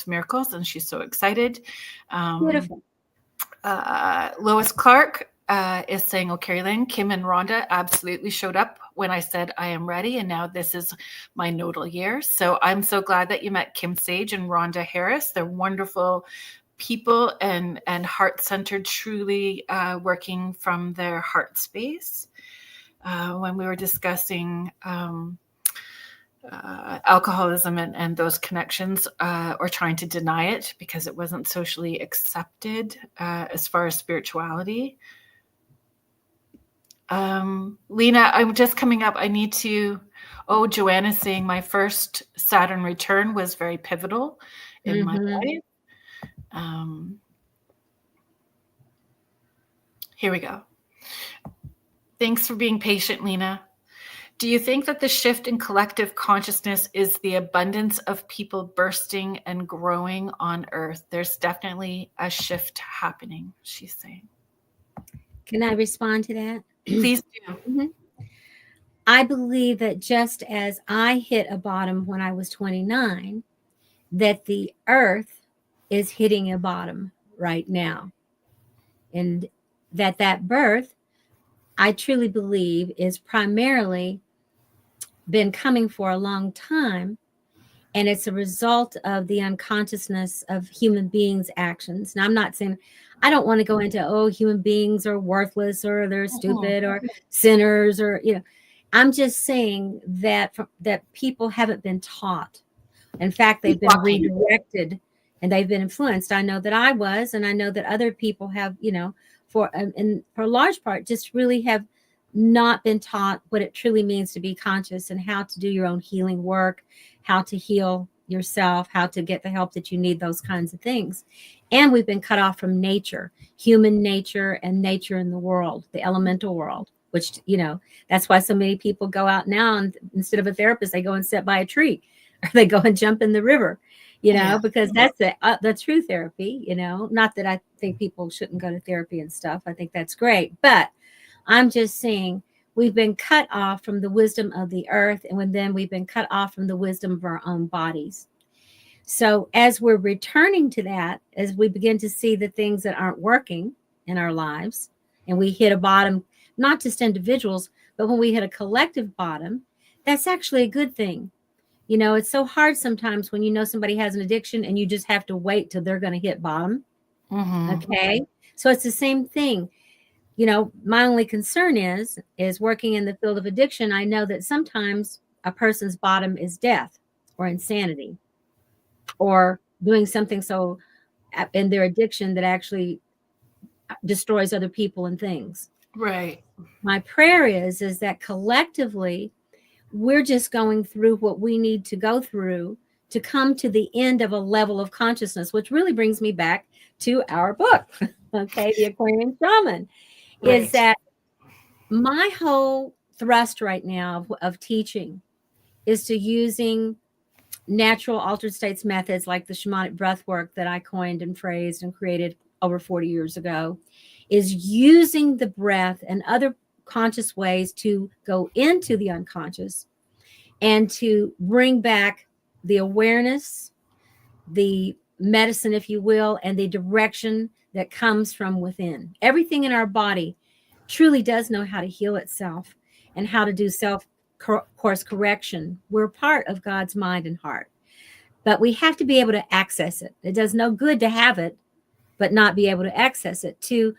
Miracles, and she's so excited. Beautiful. Lois Clark is saying, oh, Carrie Lynn, Kim and Rhonda absolutely showed up when I said I am ready, and now this is my nodal year. So I'm so glad that you met Kim Sage and Rhonda Harris. They're wonderful people and heart-centered, truly working from their heart space. When we were discussing alcoholism and those connections, or trying to deny it because it wasn't socially accepted as far as spirituality. Lena, I'm just coming up. I need to, Joanna's saying my first Saturn return was very pivotal in my life. Here we go. Thanks for being patient, Lena. Do you think that the shift in collective consciousness is the abundance of people bursting and growing on Earth? There's definitely a shift happening, she's saying. Can I respond to that? Please do. I believe that just as I hit a bottom when I was 29, that the Earth is hitting a bottom right now. And that birth, I truly believe, is primarily been coming for a long time. And it's a result of the unconsciousness of human beings' actions. Now, I'm not saying, I don't want to go into, human beings are worthless or they're stupid or sinners or, I'm just saying that people haven't been taught. In fact, they've been redirected and they've been influenced. I know that I was, and I know that other people have, for a large part, just really have not been taught what it truly means to be conscious and how to do your own healing work, how to heal yourself, how to get the help that you need, those kinds of things. And we've been cut off from nature, human nature and nature in the world, the elemental world, which, that's why so many people go out now and instead of a therapist, they go and sit by a tree or they go and jump in the river, because that's the true therapy, not that I think people shouldn't go to therapy and stuff. I think that's great. But I'm just saying we've been cut off from the wisdom of the earth, and then we've been cut off from the wisdom of our own bodies. So as we're returning to that, as we begin to see the things that aren't working in our lives, and we hit a bottom, not just individuals, but when we hit a collective bottom, that's actually a good thing. It's so hard sometimes when somebody has an addiction and you just have to wait till they're going to hit bottom. Okay. So it's the same thing. My only concern is working in the field of addiction. I know that sometimes a person's bottom is death or insanity or doing something so in their addiction that actually destroys other people and things. Right. My prayer is that collectively We're just going through what we need to go through to come to the end of a level of consciousness, which really brings me back to our book, okay, The Aquarian Shaman, is Right. that my whole thrust right now of teaching is to using natural altered states methods like the shamanic breathwork that I coined and phrased and created over 40 years ago, is using the breath and other conscious ways to go into the unconscious and to bring back the awareness, the medicine, if you will, and the direction that comes from within. Everything in our body truly does know how to heal itself and how to do self course correction. We're part of God's mind and heart, but we have to be able to access it. It does no good to have it, but not be able to access it. To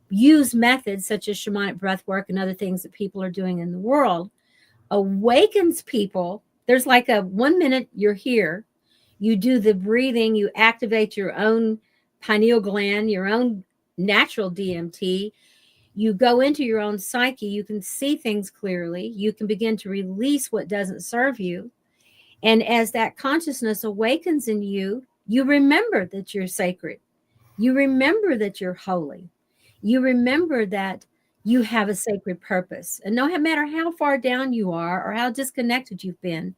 use methods such as shamanic breath work and other things that people are doing in the world awakens people. There's like a 1 minute you're here, you do the breathing, you activate your own pineal gland, your own natural DMT, you go into your own psyche, you can see things clearly, you can begin to release what doesn't serve you. And as that consciousness awakens in you, you remember that you're sacred. You remember that you're holy. You remember that you have a sacred purpose. And no matter how far down you are or how disconnected you've been,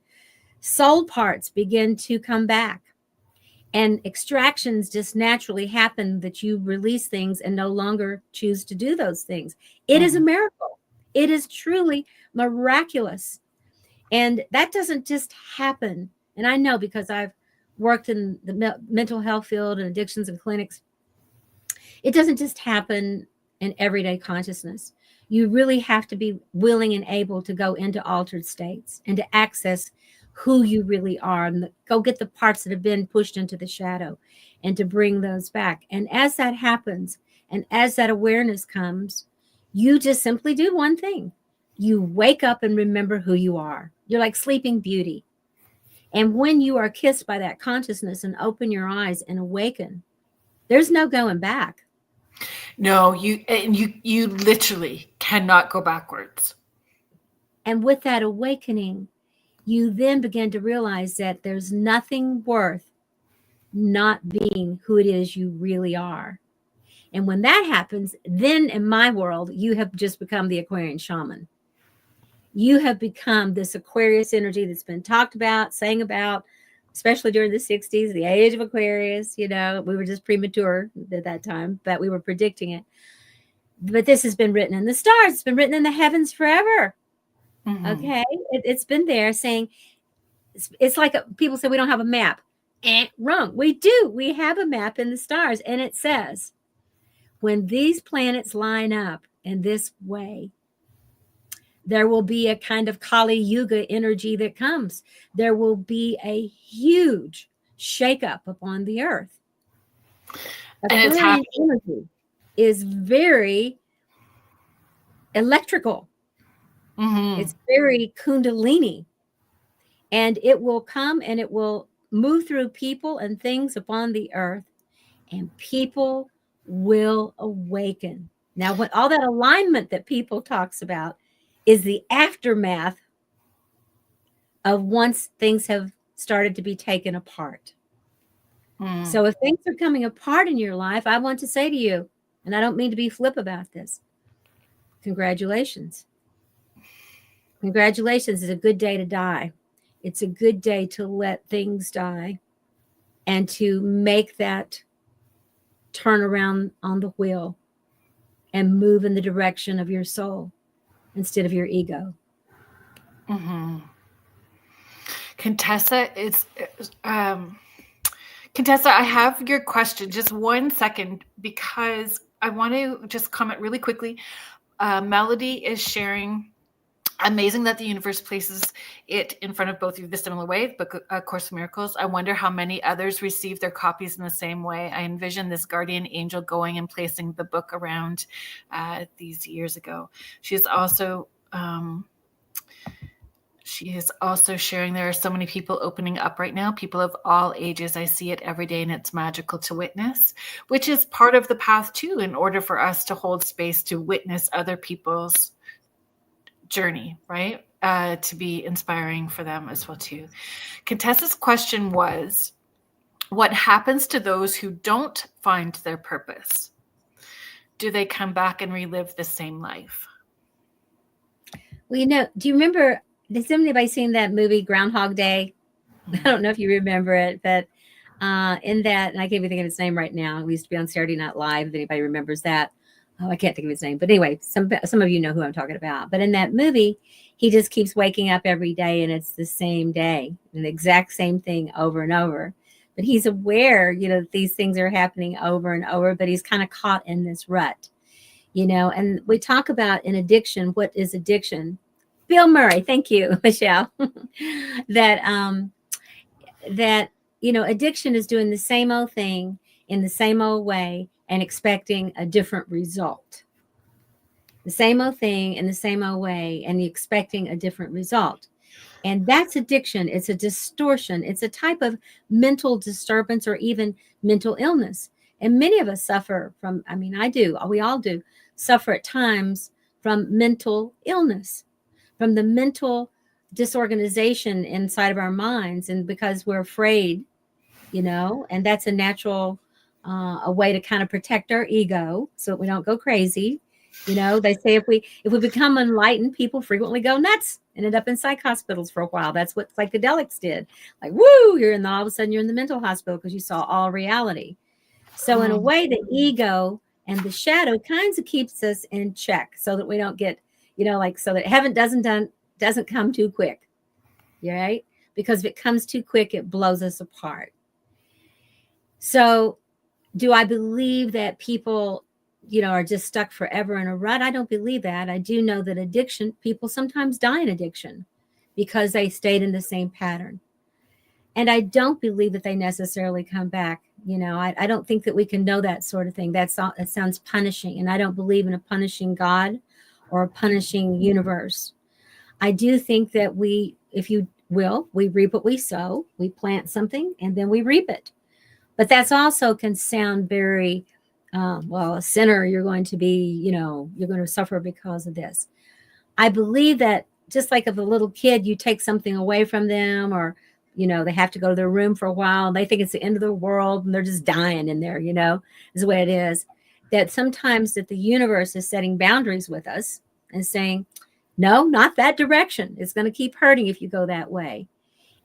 soul parts begin to come back. And extractions just naturally happen that you release things and no longer choose to do those things. It is a miracle. It is truly miraculous. And that doesn't just happen. And I know because I've worked in the mental health field and addictions and clinics. It doesn't just happen in everyday consciousness. You really have to be willing and able to go into altered states and to access who you really are and go get the parts that have been pushed into the shadow and to bring those back. And as that happens and as that awareness comes, you just simply do one thing. You wake up and remember who you are. You're like Sleeping Beauty. And when you are kissed by that consciousness and open your eyes and awaken, there's no going back. No, you literally cannot go backwards. And with that awakening, you then begin to realize that there's nothing worth not being who it is you really are. And when that happens, then in my world, you have just become the Aquarian Shaman. You have become this Aquarius energy that's been talked about, sang about, especially during the 60s, the age of Aquarius. You know, we were just premature at that time, but we were predicting it. But this has been written in the stars. It's been written in the heavens forever. Okay. It's been there saying, it's like people say we don't have a map. Wrong. We do. We have a map in the stars. And it says, when these planets line up in this way, there will be a kind of Kali Yuga energy that comes. There will be a huge shakeup upon the earth. And Aquarian energy is very electrical. It's very Kundalini. And it will come and it will move through people and things upon the earth, and people will awaken. Now, when all that alignment that people talks about is the aftermath of once things have started to be taken apart. So if things are coming apart in your life, I want to say to you, and I don't mean to be flip about this, congratulations. Congratulations. It's a good day to die. It's a good day to let things die and to make that turn around on the wheel and move in the direction of your soul instead of your ego. Contessa, Contessa, I have your question. Just 1 second, because I want to just comment really quickly. Melody is sharing, amazing that the universe places it in front of both of you the similar way, but Course in Miracles. I wonder how many others receive their copies in the same way. I envision this guardian angel going and placing the book around these years ago. She is also sharing there are so many people opening up right now, people of all ages. I see it every day and it's magical to witness, which is part of the path too, in order for us to hold space to witness other people's journey, right? to be inspiring for them as well too. Contessa's question was, what happens to those who don't find their purpose? Do they come back and relive the same life? Well, do you remember, has anybody seen that movie Groundhog Day? I don't know if you remember it, but in that, and I can't even think of its name right now. We used to be on Saturday Night Live, if anybody remembers that. Oh, I can't think of his name. But anyway, some of you know who I'm talking about. But in that movie, he just keeps waking up every day and it's the same day, the exact same thing over and over. But he's aware, that these things are happening over and over, but he's kind of caught in this rut, and we talk about in addiction, what is addiction? Bill Murray, thank you, Michelle, that addiction is doing the same old thing in the same old way and expecting a different result. The same old thing in the same old way and expecting a different result. And that's addiction. It's a distortion. It's a type of mental disturbance or even mental illness. And many of us suffer from, I do, we all do, suffer at times from mental illness, from the mental disorganization inside of our minds. And because we're afraid, and that's a natural a way to kind of protect our ego so that we don't go crazy. They say if we become enlightened, people frequently go nuts and end up in psych hospitals for a while. That's what psychedelics did. Like, woo, all of a sudden you're in the mental hospital because you saw all reality. So in a way, the ego and the shadow kinds of keeps us in check so that we don't get, so that heaven doesn't come too quick. Right? Because if it comes too quick, it blows us apart. So do I believe that people, are just stuck forever in a rut? I don't believe that. I do know that addiction, people sometimes die in addiction because they stayed in the same pattern. And I don't believe that they necessarily come back. I don't think that we can know that sort of thing. It sounds punishing. And I don't believe in a punishing God or a punishing universe. I do think that we reap what we sow. We plant something and then we reap it. But that's also can sound very, a sinner, you're going to be, you're going to suffer because of this. I believe that just like if a little kid, you take something away from them or, they have to go to their room for a while and they think it's the end of the world and they're just dying in there, is the way it is. That sometimes that the universe is setting boundaries with us and saying, no, not that direction. It's going to keep hurting if you go that way.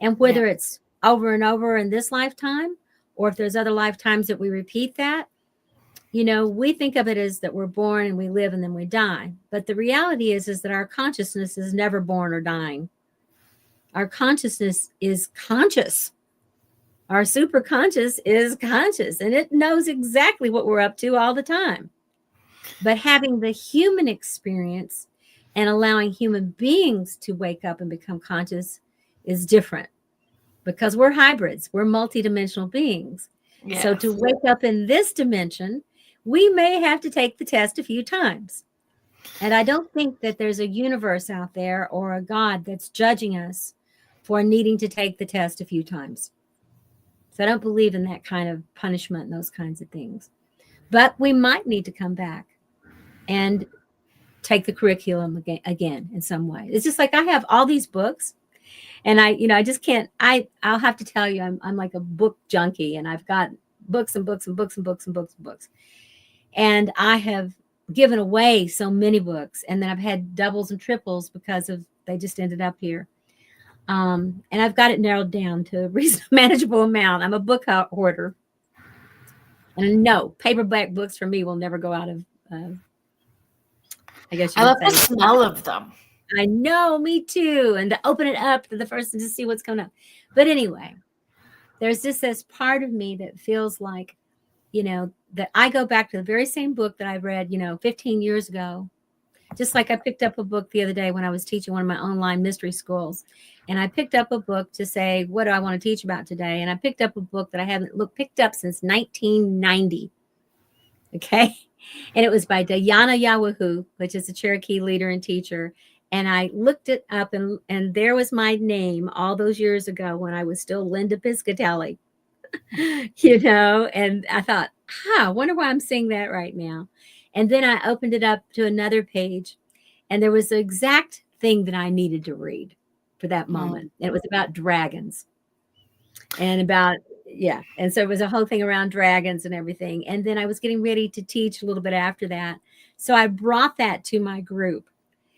And whether it's over and over in this lifetime, or if there's other lifetimes that we repeat that, we think of it as that we're born and we live and then we die. But the reality is that our consciousness is never born or dying. Our consciousness is conscious. Our superconscious is conscious and it knows exactly what we're up to all the time. But having the human experience and allowing human beings to wake up and become conscious is different. Because we're hybrids, we're multidimensional beings. Yes. So to wake up in this dimension, we may have to take the test a few times. And I don't think that there's a universe out there or a God that's judging us for needing to take the test a few times. So I don't believe in that kind of punishment and those kinds of things. But we might need to come back and take the curriculum again in some way. It's just like I have all these books. And I just can't, I'll have to tell you, I'm like a book junkie and I've got books and books and books and books and books and books. And I have given away so many books and then I've had doubles and triples because they just ended up here. And I've got it narrowed down to a reasonable, manageable amount. I'm a book hoarder. And no, paperback books for me will never go out of, I guess. I love the smell of them. I know, me too. And to open it up to the first and to see what's coming up. But anyway, there's just this part of me that feels like, that I go back to the very same book that I read, 15 years ago. Just like I picked up a book the other day when I was teaching one of my online mystery schools. And I picked up a book to say, what do I want to teach about today? And I picked up a book that I haven't picked up since 1990. Okay. And it was by Diana Yawahu, which is a Cherokee leader and teacher. And I looked it up and there was my name all those years ago when I was still Linda Piscatelli, and I thought, I wonder why I'm seeing that right now. And then I opened it up to another page and there was the exact thing that I needed to read for that moment. It was about dragons and about, yeah. And so it was a whole thing around dragons and everything. And then I was getting ready to teach a little bit after that. So I brought that to my group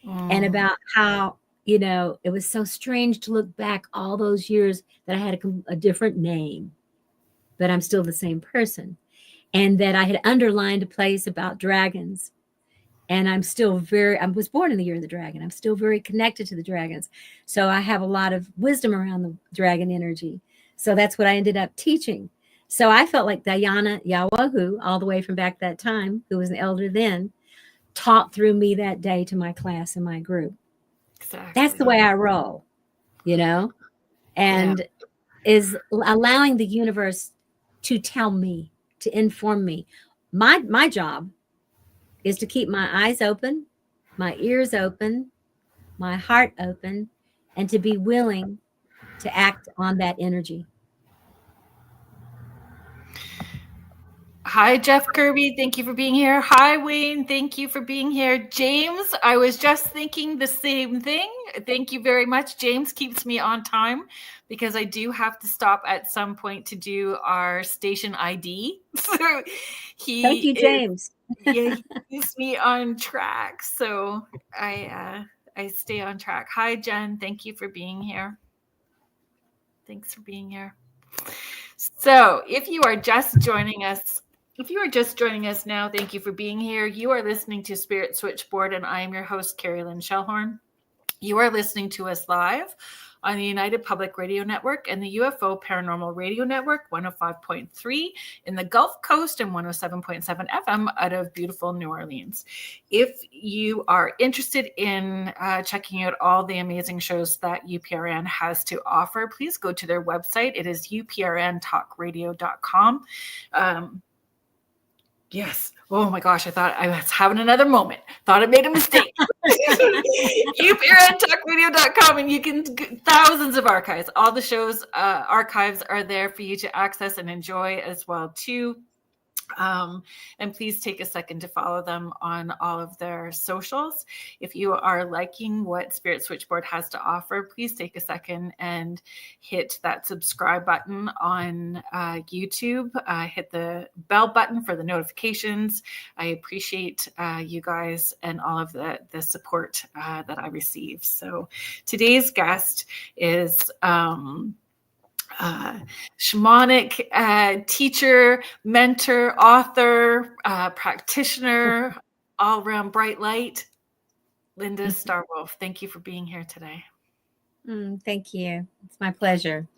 and about how, you know, it was so strange to look back all those years that I had a different name, but I'm still the same person. And that I had underlined a place about dragons. And I was born in the year of the dragon. I'm still very connected to the dragons. So I have a lot of wisdom around the dragon energy. So that's what I ended up teaching. So I felt like Diana Yawahu, all the way from back that time, who was an elder then, taught through me that day to my class and my group. Exactly. That's the way I roll, you know, and is allowing the universe to tell me, to inform me. My job is to keep my eyes open, my ears open, my heart open, and to be willing to act on that energy. Hi, Jeff Kirby. Thank you for being here. Hi, Wayne. Thank you for being here. James, I was just thinking the same thing. Thank you very much. James keeps me on time because I do have to stop at some point to do our station ID. So Thank you, James. He keeps me on track. So I stay on track. Hi, Jen. Thank you for being here. Thanks for being here. So if you are just joining us now, thank you for being here. You are listening to Spirit Switchboard, and I am your host, Carrie Lynn Shellhorn. You are listening to us live on the United Public Radio Network and the UFO Paranormal Radio Network, 105.3 in the Gulf Coast and 107.7 FM out of beautiful New Orleans. If you are interested in checking out all the amazing shows that UPRN has to offer, please go to their website. It is uprntalkradio.com. Yes. Oh my gosh, I thought I was having another moment. Thought I made a mistake. uprntalkradio.com, and you can thousands of archives. All the shows archives are there for you to access and enjoy as well too. And please take a second to follow them on all of their socials. If you are liking what Spirit Switchboard has to offer, please take a second and hit that subscribe button on YouTube. Hit the bell button for the notifications. I appreciate you guys and all of the support that I receive. So today's guest is shamanic teacher, mentor, author, practitioner, all around bright light, Linda Starwolf. Thank you for being here today. Thank you. It's my pleasure.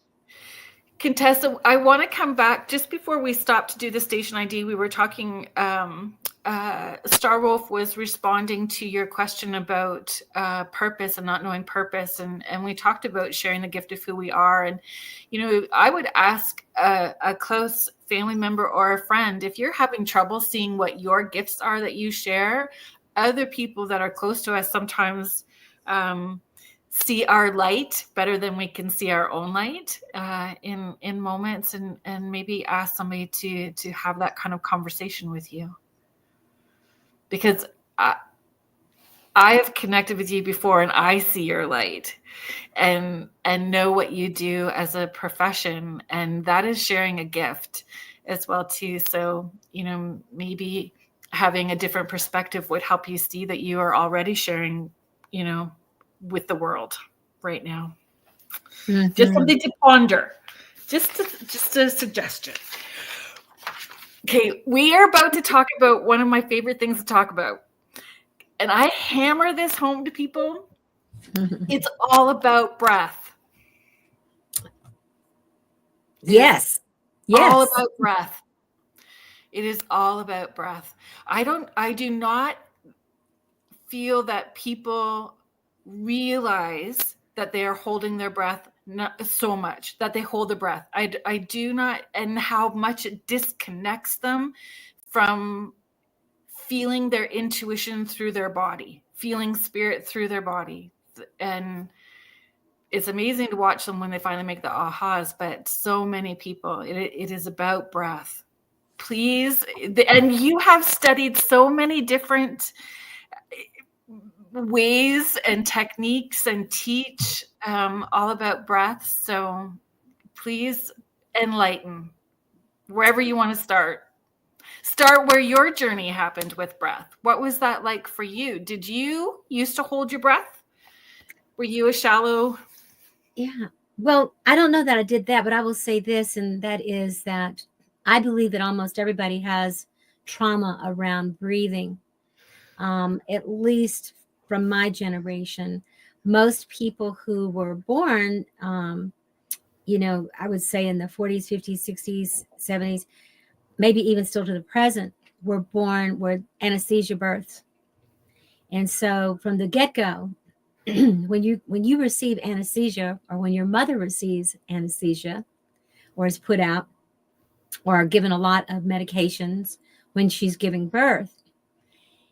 Contessa, I want to come back just before we stop to do the station ID. We were talking, Starwolf was responding to your question about purpose and not knowing purpose. And we talked about sharing the gift of who we are. And, you know, I would ask a close family member or a friend, if you're having trouble seeing what your gifts are that you share, other people that are close to us sometimes see our light better than we can see our own light in moments, and maybe ask somebody to have that kind of conversation with you. Because I have connected with you before, and I see your light and know what you do as a profession, and that is sharing a gift as well too. So, you know, maybe having a different perspective would help you see that you are already sharing, you know, with the world right now. Mm-hmm. Just something to ponder. Just a suggestion. Okay, we are about to talk about one of my favorite things to talk about. And I hammer this home to people. It's all about breath. Yes. All about breath. It is all about breath. I do not feel that people realize that they are holding their breath not so much, that they hold the breath. I do not, and how much it disconnects them from feeling their intuition through their body, feeling spirit through their body. And it's amazing to watch them when they finally make the ahas, but so many people, it is about breath. Please, and you have studied so many different ways and techniques and teach all about breath. So please enlighten wherever you want to start. Start where your journey happened with breath. What was that like for you? Did you used to hold your breath? Were you a shallow? Yeah. Well, I don't know that I did that, but I will say this, and that is that I believe that almost everybody has trauma around breathing. At least from my generation, most people who were born, I would say in the 40s, 50s, 60s, 70s, maybe even still to the present, were born with anesthesia births. And so from the get-go, when you receive anesthesia, or when your mother receives anesthesia or is put out or are given a lot of medications when she's giving birth,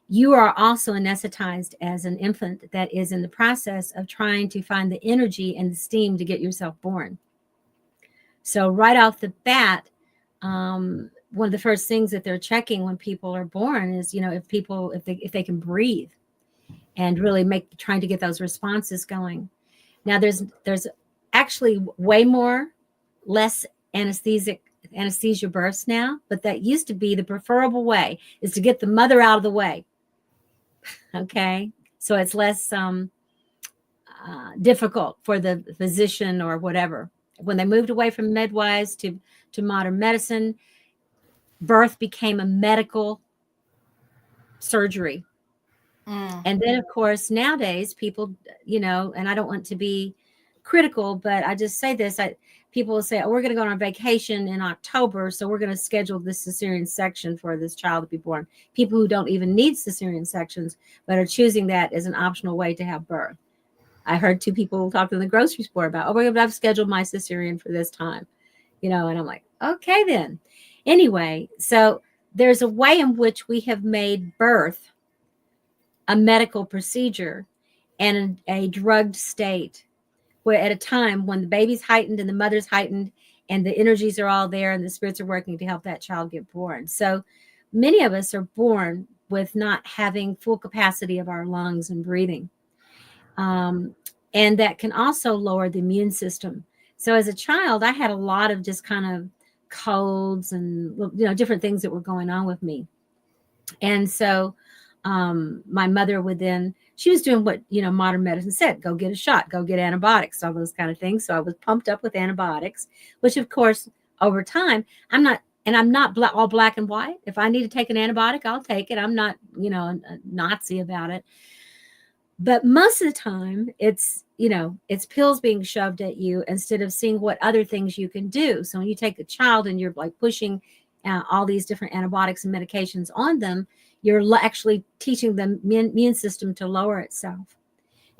you are also anesthetized as an infant that is in the process of trying to find the energy and the steam to get yourself born. So right off the bat, one of the first things that they're checking when people are born is, if they can breathe, and really trying to get those responses going. Now there's actually less anesthesia births now, but that used to be the preferable way, is to get the mother out of the way. Okay. So it's less difficult for the physician or whatever. When they moved away from midwives to modern medicine, birth became a medical surgery. And then, of course, nowadays people, and I don't want to be critical, but I just say this, people will say, oh, we're going to go on a vacation in October, so we're going to schedule this cesarean section for this child to be born. People who don't even need cesarean sections, but are choosing that as an optional way to have birth. I heard two people talking in the grocery store about, I've scheduled my cesarean for this time, and I'm like, okay, then. Anyway, so there's a way in which we have made birth a medical procedure and a drugged state, where at a time when the baby's heightened and the mother's heightened and the energies are all there and the spirits are working to help that child get born. So many of us are born with not having full capacity of our lungs and breathing. And that can also lower the immune system. So as a child, I had a lot of just kind of colds and, different things that were going on with me. And so my mother would then, she was doing what, modern medicine said, go get a shot, go get antibiotics, all those kind of things. So I was pumped up with antibiotics, which of course, over time, I'm not all black and white. If I need to take an antibiotic, I'll take it. I'm not, a Nazi about it. But most of the time it's pills being shoved at you instead of seeing what other things you can do. So when you take a child and you're like pushing all these different antibiotics and medications on them, you're actually teaching the immune system to lower itself.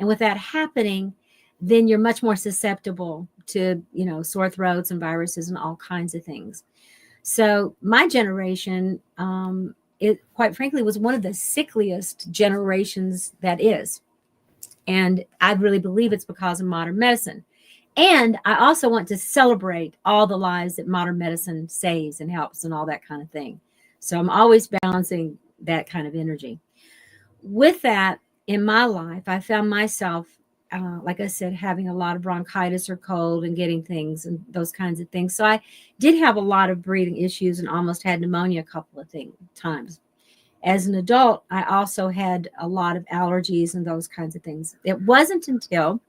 And with that happening, then you're much more susceptible to, sore throats and viruses and all kinds of things. So my generation, it quite frankly was one of the sickliest generations that is. And I really believe it's because of modern medicine. And I also want to celebrate all the lives that modern medicine saves and helps and all that kind of thing. So I'm always balancing that kind of energy. With that, in my life, I found myself, like I said, having a lot of bronchitis or cold and getting things and those kinds of things. So I did have a lot of breathing issues and almost had pneumonia a couple of times. As an adult, I also had a lot of allergies and those kinds of things. It wasn't until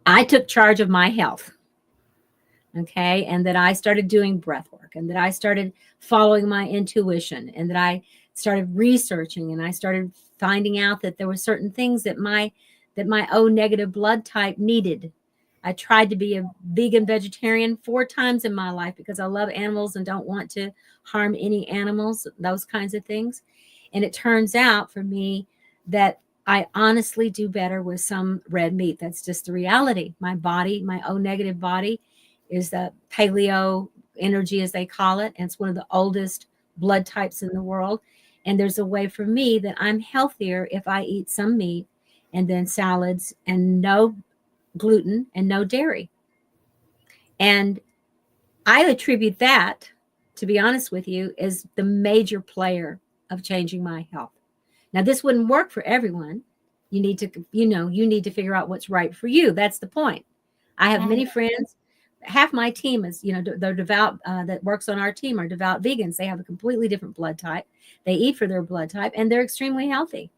I took charge of my health, okay, and that I started doing breath work, and that I started following my intuition, and that I started researching, and I started finding out that there were certain things that my O negative blood type needed. I tried to be a vegan vegetarian 4 times in my life because I love animals and don't want to harm any animals, those kinds of things. And it turns out for me that I honestly do better with some red meat. That's just the reality. My body, my O negative body, is the paleo energy, as they call it. And it's one of the oldest blood types in the world. And there's a way for me that I'm healthier if I eat some meat and then salads and no gluten and no dairy. And I attribute that, to be honest with you, as the major player of changing my health. Now, this wouldn't work for everyone. You need to, you need to figure out what's right for you. That's the point. I have many friends. Half my team is, they're devout, that works on our team are devout vegans. They have a completely different blood type. They eat for their blood type and they're extremely healthy.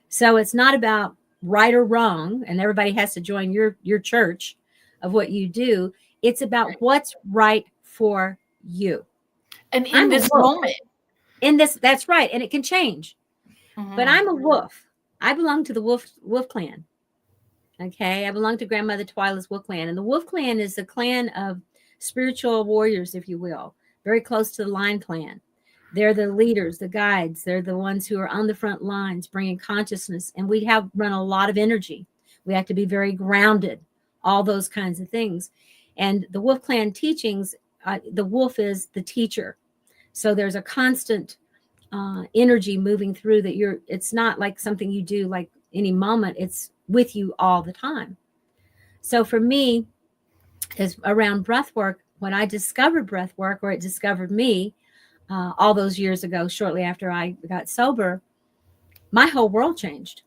So it's not about right or wrong, and everybody has to join your church of what you do. It's about what's right for you. And in this moment. That's right. And it can change. But I'm a wolf. I belong to the wolf clan. Okay. I belong to Grandmother Twylah's wolf clan. And the wolf clan is a clan of spiritual warriors, if you will, very close to the lion clan. They're the leaders, the guides. They're the ones who are on the front lines, bringing consciousness. And we have run a lot of energy. We have to be very grounded, all those kinds of things. And the wolf clan teachings, the wolf is the teacher. So there's a constant energy moving through that it's not like something you do like any moment. It's with you all the time. So for me, is around breath work, when I discovered breath work, or it discovered me all those years ago, shortly after I got sober, my whole world changed.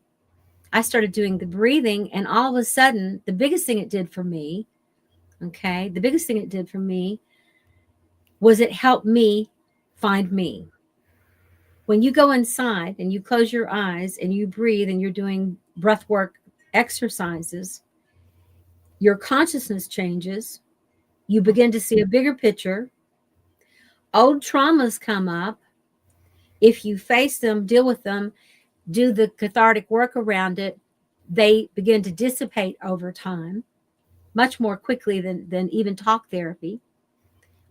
I started doing the breathing, and all of a sudden, the biggest thing it did for me was it helped me find me. When you go inside and you close your eyes and you breathe and you're doing breath work exercises, your consciousness changes. You begin to see a bigger picture. Old traumas come up. If you face them, deal with them, do the cathartic work around it, they begin to dissipate over time, much more quickly than even talk therapy.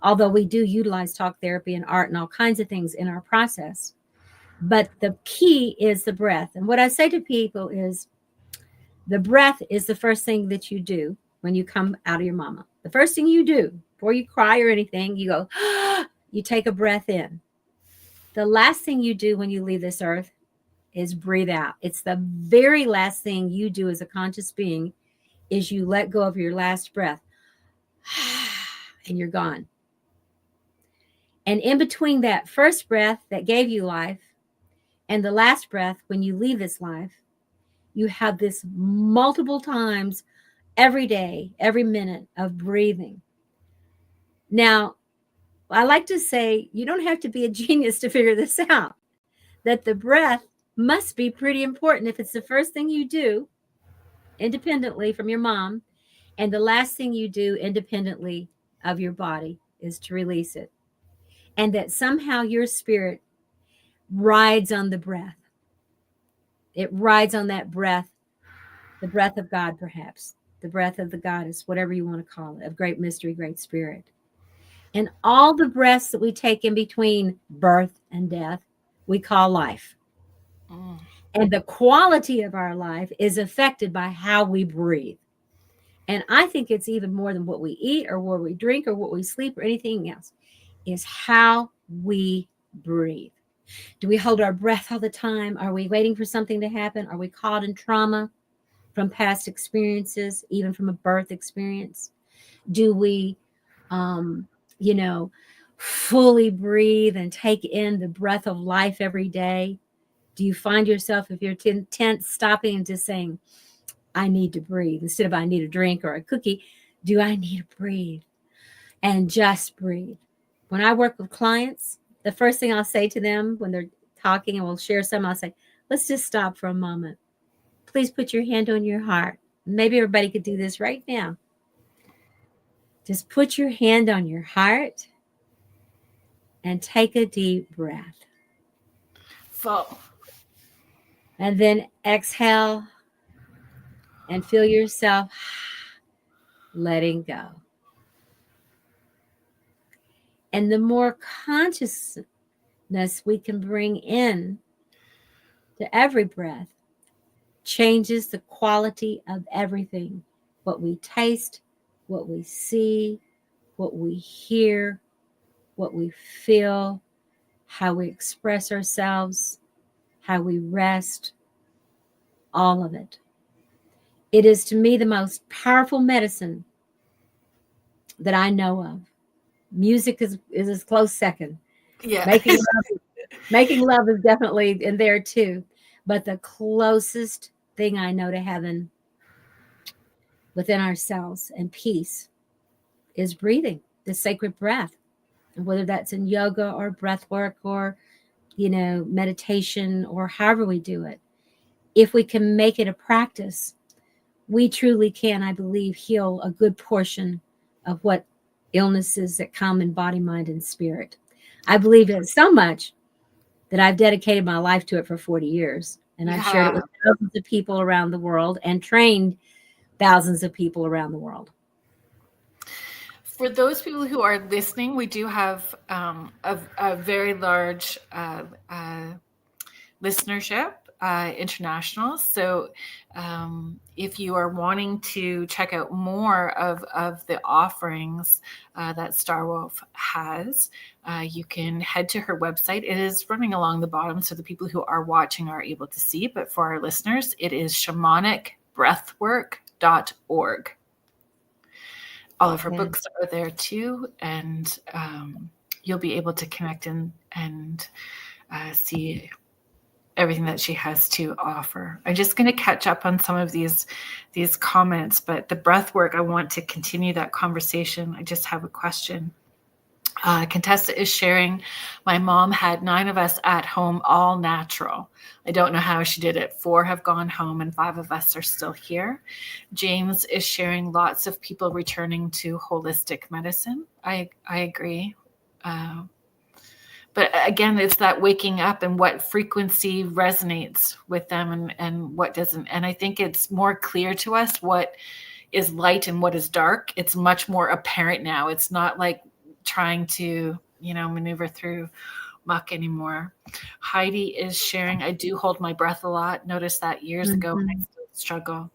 Although we do utilize talk therapy and art and all kinds of things in our process. But the key is the breath. And what I say to people is the breath is the first thing that you do when you come out of your mama. The first thing you do before you cry or anything, you go, you take a breath in. The last thing you do when you leave this earth is breathe out. It's the very last thing you do as a conscious being is you let go of your last breath and you're gone. And in between that first breath that gave you life and the last breath when you leave this life, you have this multiple times every day, every minute of breathing. Now, I like to say you don't have to be a genius to figure this out, that the breath must be pretty important if it's the first thing you do independently from your mom and the last thing you do independently of your body is to release it. And that somehow your spirit rides on the breath. It rides on that breath, the breath of God, perhaps, the breath of the goddess, whatever you want to call it, of great mystery, great spirit. And all the breaths that we take in between birth and death, we call life. And the quality of our life is affected by how we breathe. And I think it's even more than what we eat or what we drink or what we sleep or anything else, is how we breathe. Do we hold our breath all the time? Are we waiting for something to happen? Are we caught in trauma from past experiences, even from a birth experience? Do we, fully breathe and take in the breath of life every day? Do you find yourself, if you're tense, stopping and just saying, I need to breathe, instead of I need a drink or a cookie? Do I need to breathe? And just breathe. When I work with clients, the first thing I'll say to them when they're talking and we'll share some, I'll say, let's just stop for a moment. Please put your hand on your heart. Maybe everybody could do this right now. Just put your hand on your heart and take a deep breath. Full. And then exhale and feel yourself letting go. And the more consciousness we can bring in to every breath changes the quality of everything. What we taste, what we see, what we hear, what we feel, how we express ourselves, how we rest, all of it. It is to me the most powerful medicine that I know of. Music is a close second. Yeah. Making love is definitely in there too. But the closest thing I know to heaven within ourselves and peace is breathing, the sacred breath. And whether that's in yoga or breath work or, meditation or however we do it, if we can make it a practice, we truly can, I believe, heal a good portion of what illnesses that come in body, mind, and spirit. I believe it so much that I've dedicated my life to it for 40 years. And I've shared it with thousands of people around the world and trained thousands of people around the world. For those people who are listening, we do have a very large listenership, international. So if you are wanting to check out more of the offerings that Starwolf has, you can head to her website. It is running along the bottom, so the people who are watching are able to see. But for our listeners, it is shamanicbreathwork.org. All of her books are there too, and you'll be able to connect and see everything that she has to offer. I'm just going to catch up on some of these comments, but the breath work, I want to continue that conversation. I just have a question. Contessa is sharing, my mom had 9 of us at home, all natural. I don't know how she did it. 4 have gone home and 5 of us are still here. James is sharing, lots of people returning to holistic medicine. I agree. But again, it's that waking up and what frequency resonates with them and what doesn't. And I think it's more clear to us what is light and what is dark. It's much more apparent now. It's not like trying to, maneuver through muck anymore. Heidi is sharing, I do hold my breath a lot. Noticed that years ago when I still struggle.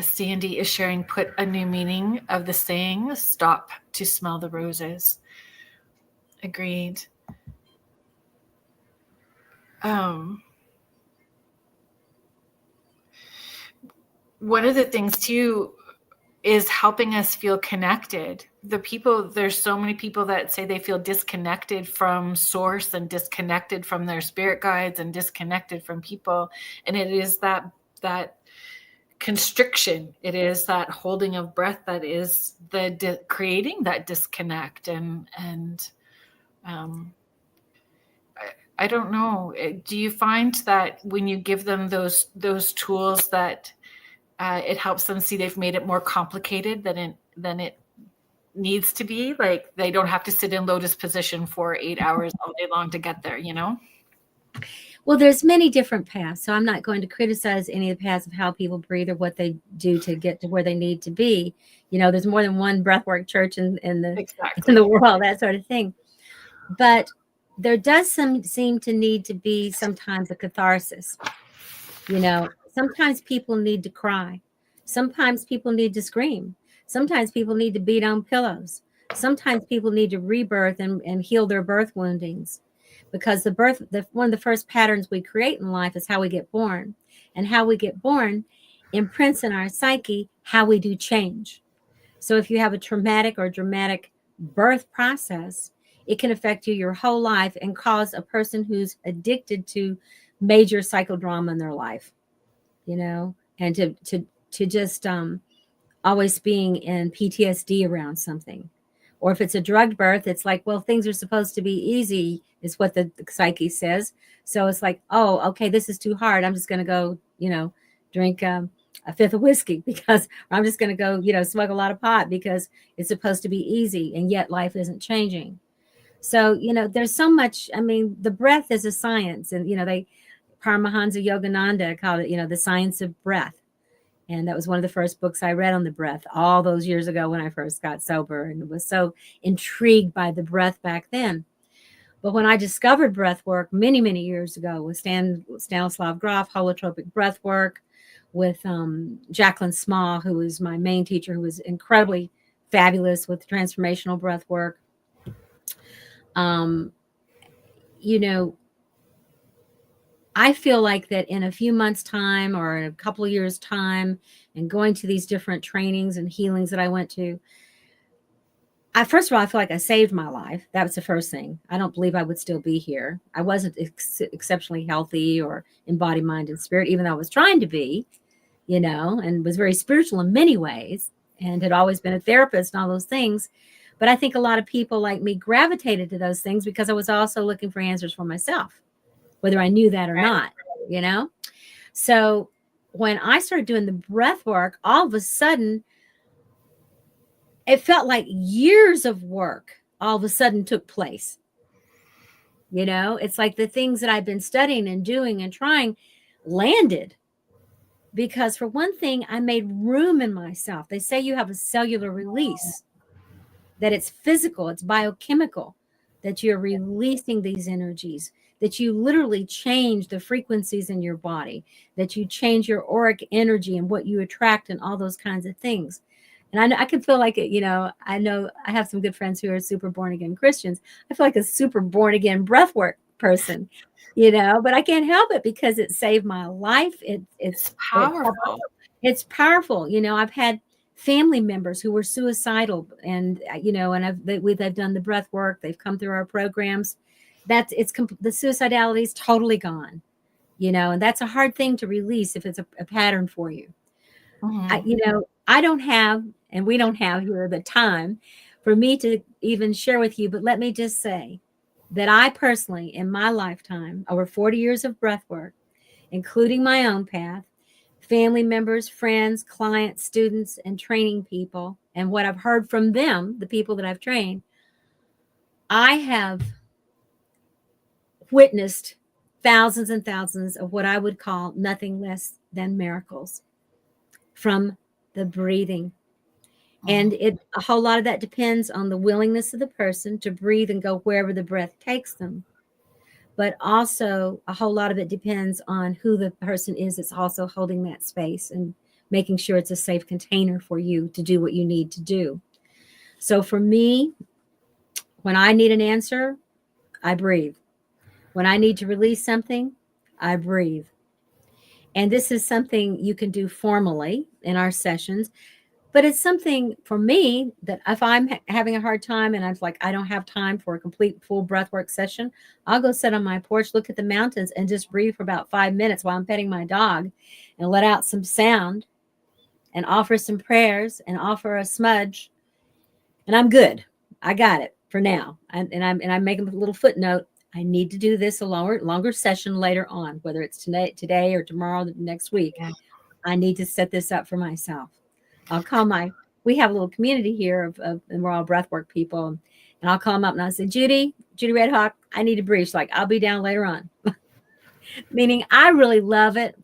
Sandy is sharing, put a new meaning of the saying, stop to smell the roses. Agreed. One of the things too is helping us feel connected. There's so many people that say they feel disconnected from source and disconnected from their spirit guides and disconnected from people. And it is that constriction. It is that holding of breath that is creating that disconnect. And I don't know. Do you find that when you give them those tools that it helps them see they've made it more complicated than it needs to be? Like they don't have to sit in lotus position for 8 hours all day long to get there, Well, there's many different paths, so I'm not going to criticize any of the paths of how people breathe or what they do to get to where they need to be. There's more than one breathwork church in the world, that sort of thing. But there does seem to need to be sometimes a catharsis. Sometimes people need to cry. Sometimes people need to scream. Sometimes people need to beat on pillows. Sometimes people need to rebirth and heal their birth woundings. Because one of the first patterns we create in life is how we get born. And how we get born imprints in our psyche how we do change. So if you have a traumatic or dramatic birth process, it can affect you your whole life and cause a person who's addicted to major psychodrama in their life, and to just always being in PTSD around something. Or if it's a drugged birth, it's like, well, things are supposed to be easy, is what the psyche says. So it's like, oh, okay, this is too hard. I'm just going to go, drink a fifth of whiskey because I'm just going to go, smoke a lot of pot because it's supposed to be easy. And yet life isn't changing. So, there's so much. I mean, the breath is a science. And, Paramahansa Yogananda called it, the science of breath. And that was one of the first books I read on the breath all those years ago when I first got sober and was so intrigued by the breath back then. But when I discovered breath work many, many years ago with Stanislav Grof, holotropic breath work, with Jacqueline Small, who was my main teacher, who was incredibly fabulous with transformational breath work. I feel like that in a few months' time or in a couple of years' time and going to these different trainings and healings that I went to, first of all, I feel like I saved my life. That was the first thing. I don't believe I would still be here. I wasn't exceptionally healthy or in body, mind, and spirit, even though I was trying to be, and was very spiritual in many ways and had always been a therapist and all those things. But I think a lot of people like me gravitated to those things because I was also looking for answers for myself, whether I knew that or not, So when I started doing the breath work, all of a sudden, it felt like years of work all of a sudden took place. It's like the things that I've been studying and doing and trying landed. Because for one thing, I made room in myself. They say you have a cellular release, that it's physical, it's biochemical, that you're releasing these energies, that you literally change the frequencies in your body, that you change your auric energy and what you attract and all those kinds of things. And I can feel like it, I know I have some good friends who are super born again Christians. I feel like a super born again breathwork person, but I can't help it because it saved my life. It's powerful. It's powerful. I've had family members who were suicidal and, they've done the breath work. They've come through our programs. The suicidality is totally gone, and that's a hard thing to release if it's a pattern for you. Mm-hmm. I don't have, and we don't have here the time for me to even share with you, but let me just say that I personally, in my lifetime, over 40 years of breath work, including my own path, family members, friends, clients, students, and training people, and what I've heard from them, the people that I've trained, I have witnessed thousands and thousands of what I would call nothing less than miracles from the breathing. And a whole lot of that depends on the willingness of the person to breathe and go wherever the breath takes them. But also a whole lot of it depends on who the person is that's also holding that space and making sure it's a safe container for you to do what you need to do. So for me, when I need an answer, I breathe. When I need to release something, I breathe. And this is something you can do formally in our sessions. But it's something for me that if I'm having a hard time and I'm like, I don't have time for a complete full breathwork session, I'll go sit on my porch, look at the mountains, and just breathe for about 5 minutes while I'm petting my dog and let out some sound and offer some prayers and offer a smudge. And I'm good. I got it for now. And I'm making a little footnote. I need to do this a longer session later on, whether it's today or tomorrow, next week. Yeah. I need to set this up for myself. I'll call we have a little community here and we're all breathwork people. And I'll call them up and I'll say, Judy Red Hawk, I need to breathe. She's like, I'll be down later on. Meaning I really love it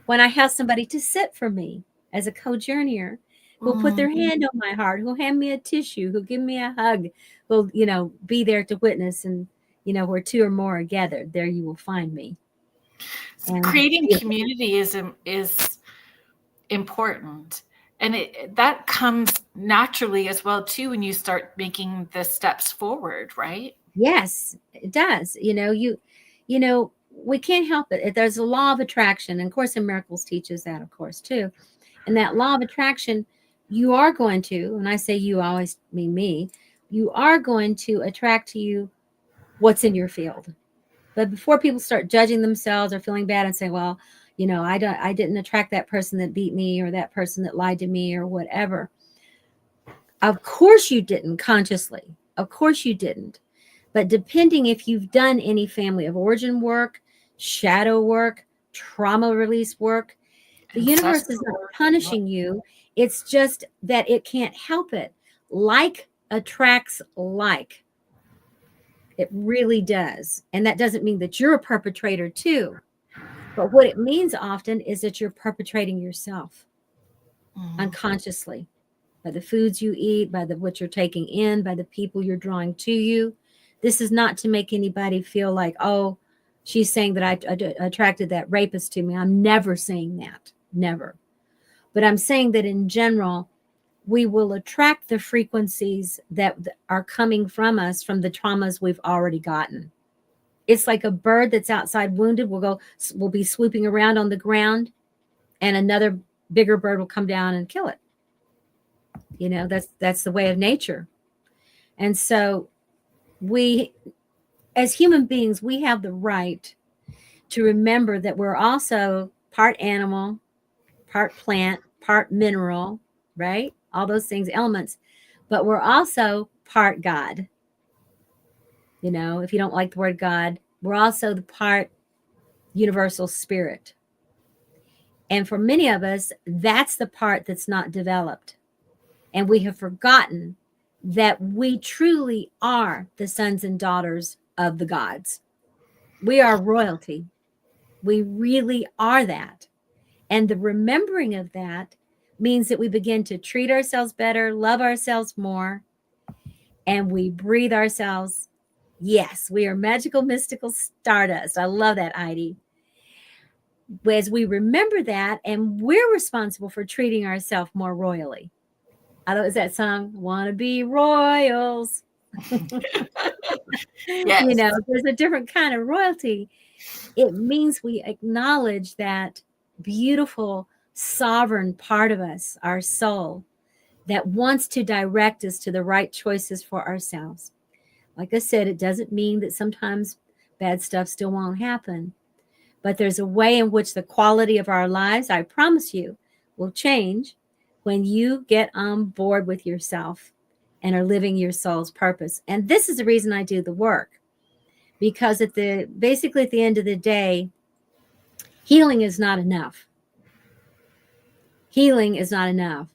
when I have somebody to sit for me as a co-journeyer who'll put their hand on my heart, who'll hand me a tissue, who'll give me a hug, who'll, be there to witness. And, where two or more are gathered, there you will find me. And creating community is important. And that comes naturally as well, too, when you start making the steps forward, right? Yes, it does. We can't help it. There's a law of attraction. And of course, in Miracles teaches that, of course, too. And that law of attraction, you are going to, and I say you, I always mean me, you are going to attract to you what's in your field. But before people start judging themselves or feeling bad and say, well, I didn't attract that person that beat me or that person that lied to me or whatever. Of course you didn't consciously. Of course you didn't. But depending if you've done any family of origin work, shadow work, trauma release work, the universe is not punishing you. It's just that it can't help it. Like attracts like. It really does. And that doesn't mean that you're a perpetrator too. But what it means often is that you're perpetrating yourself unconsciously by the foods you eat, by what you're taking in, by the people you're drawing to you. This is not to make anybody feel like, oh, she's saying that I attracted that rapist to me. I'm never saying that. Never. But I'm saying that in general, we will attract the frequencies that are coming from us from the traumas we've already gotten. It's like a bird that's outside wounded will be swooping around on the ground, and another bigger bird will come down and kill it. That's the way of nature. And so we, as human beings, we have the right to remember that we're also part animal, part plant, part mineral, right? All those things, elements, but we're also part God. You know, if you don't like the word God, we're also the part universal spirit. And for many of us, that's the part that's not developed. And we have forgotten that we truly are the sons and daughters of the gods. We are royalty. We really are that. And the remembering of that means that we begin to treat ourselves better, love ourselves more, and we breathe ourselves. Yes, we are magical, mystical stardust. I love that, Heidi. As we remember that, and we're responsible for treating ourselves more royally. I thought it was that song, "Wanna Be Royals." Yes. You know, there's a different kind of royalty. It means we acknowledge that beautiful, sovereign part of us, our soul, that wants to direct us to the right choices for ourselves. Like I said, it doesn't mean that sometimes bad stuff still won't happen, but there's a way in which the quality of our lives, I promise you, will change when you get on board with yourself and are living your soul's purpose. And this is the reason I do the work, because basically at the end of the day, healing is not enough. Healing is not enough.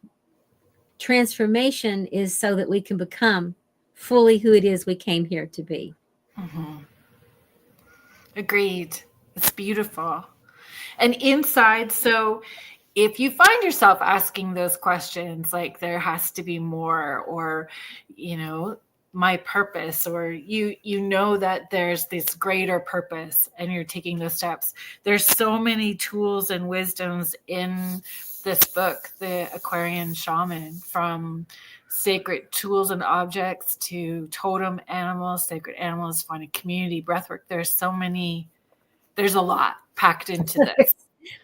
Transformation is so that we can become fully who it is we came here to be. Mm-hmm. Agreed. It's beautiful. And inside, so if you find yourself asking those questions, like there has to be more, or, you know, my purpose, or you know that there's this greater purpose and you're taking those steps. There's so many tools and wisdoms in this book, The Aquarian Shaman, from sacred tools and objects to totem animals, sacred animals, finding community, breathwork. There's a lot packed into this.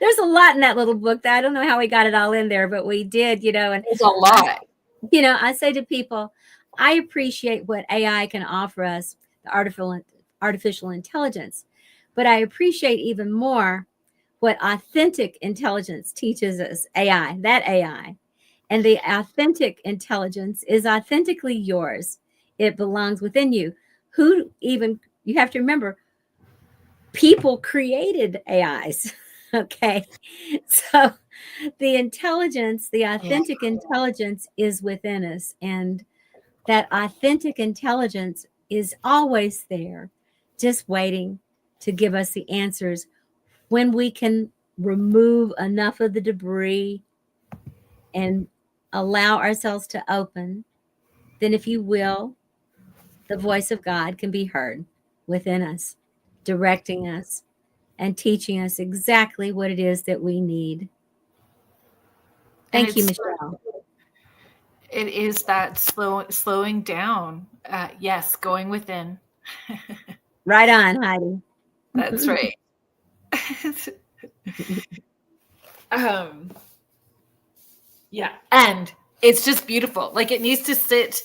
There's a lot in that little book. That I don't know how we got it all in there, but we did, you know. And There's a lot. I say to people, I appreciate what AI can offer us, the artificial intelligence, but I appreciate even more what authentic intelligence teaches us, AI. And the authentic intelligence is authentically yours. It belongs within you. You have to remember, people created AIs. Okay. So the intelligence, the authentic intelligence is within us. And that authentic intelligence is always there, just waiting to give us the answers when we can remove enough of the debris and allow ourselves to open. Then, if you will, the voice of God can be heard within us, directing us and teaching us exactly what it is that we need. Thank you, Michelle. It is that slowing down. Yes, going within. Right on, Heidi. That's right. Yeah, and it's just beautiful. Like, it needs to sit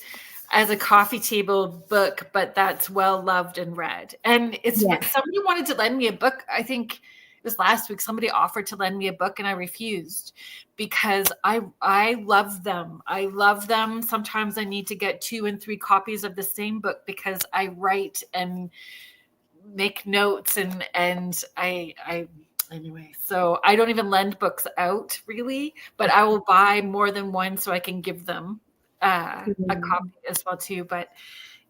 as a coffee table book, but that's well loved and read. And it's somebody wanted to lend me a book. I think it was last week. Somebody offered to lend me a book, and I refused because I love them. I love them. Sometimes I need to get 2 and 3 copies of the same book because I write and make notes and I anyway, so I don't even lend books out really, but I will buy more than one so I can give them a copy as well too. But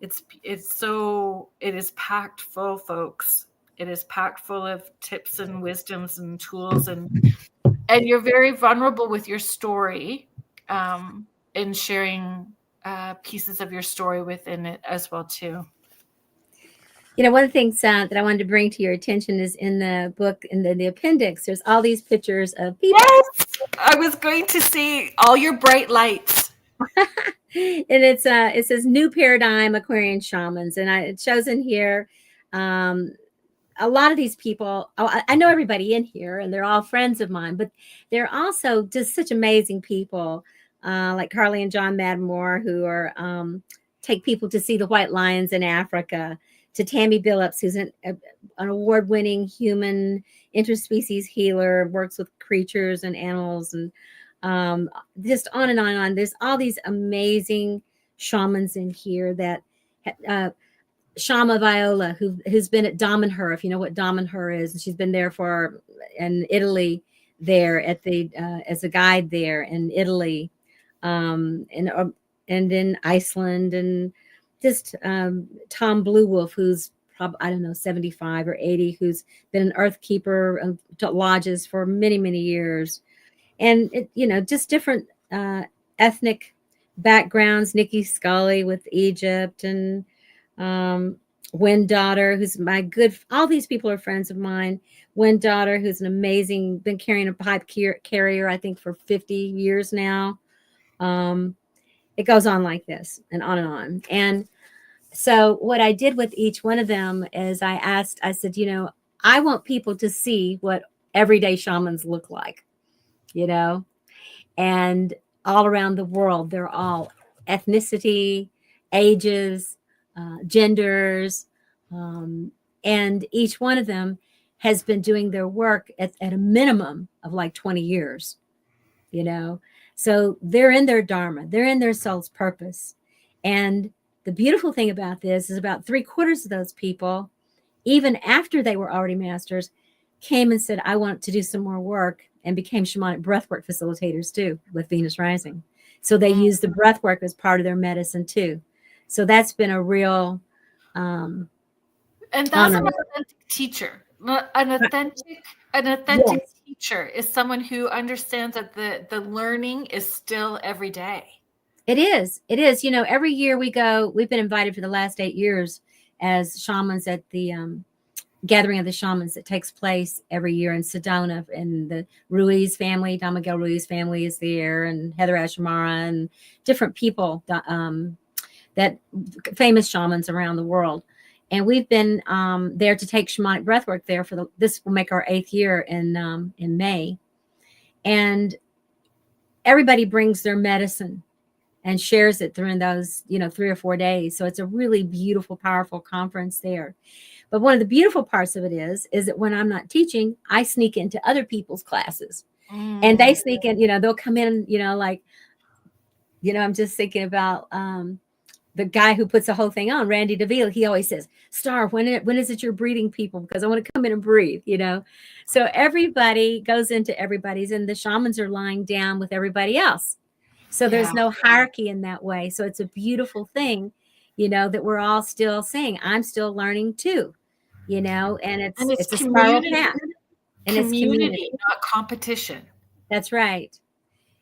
it is packed full, folks. It is packed full of tips and wisdoms and tools, and you're very vulnerable with your story, and sharing pieces of your story within it as well too. One of the things that I wanted to bring to your attention is in the book, in the appendix, there's all these pictures of people. Yes, I was going to see all your bright lights. And it says New Paradigm Aquarian Shamans. And it shows in here a lot of these people. I know everybody in here, and they're all friends of mine, but they're also just such amazing people, like Carly and John Madmore, who are take people to see the white lions in Africa, to Tammy Billups, who's an award-winning human interspecies healer, works with creatures and animals, and just on and on and on. There's all these amazing shamans in here that Shama Viola, who's been at Damanhur, if you know what Damanhur is, and she's been there in Italy, there at the as a guide there in Italy, and in Iceland, and just Tom Bluewolf, who's probably, I don't know, 75 or 80, who's been an earth keeper of lodges for many, many years. And, just different ethnic backgrounds. Nikki Scully with Egypt, and Granddaughter, who's all these people are friends of mine. Granddaughter, who's an amazing, been carrying a pipe carrier, I think, for 50 years now. It goes on like this and on and on. And so what I did with each one of them is I said, I want people to see what everyday shamans look like, and all around the world, they're all ethnicity, ages, genders, and each one of them has been doing their work at a minimum of like 20 years, so they're in their dharma, they're in their soul's purpose. And the beautiful thing about this is about 3/4 of those people, even after they were already masters, came and said, I want to do some more work, and became shamanic breathwork facilitators too with Venus Rising. So they use the breathwork as part of their medicine too. So that's been a real and that's honor. An authentic teacher. An authentic teacher is someone who understands that the learning is still every day. It is. Every year we've been invited for the last 8 years as shamans at the gathering of the shamans that takes place every year in Sedona, and the Ruiz family, Don Miguel Ruiz family is there, and Heather Ashamara, and different people that famous shamans around the world. And we've been there to take shamanic breathwork there this will make our 8th year in May. And everybody brings their medicine and shares it during those, 3 or 4 days. So it's a really beautiful, powerful conference there. But one of the beautiful parts of it is that when I'm not teaching, I sneak into other people's classes, and they sneak in, they'll come in, I'm just thinking about the guy who puts the whole thing on, Randy DeVille. He always says, Star, when is it you're breathing people? Because I want to come in and breathe, So everybody goes into everybody's, and the shamans are lying down with everybody else. So there's no hierarchy in that way. So it's a beautiful thing, that we're all still saying, I'm still learning too, and it's a spiral path. And it's community, not competition. That's right.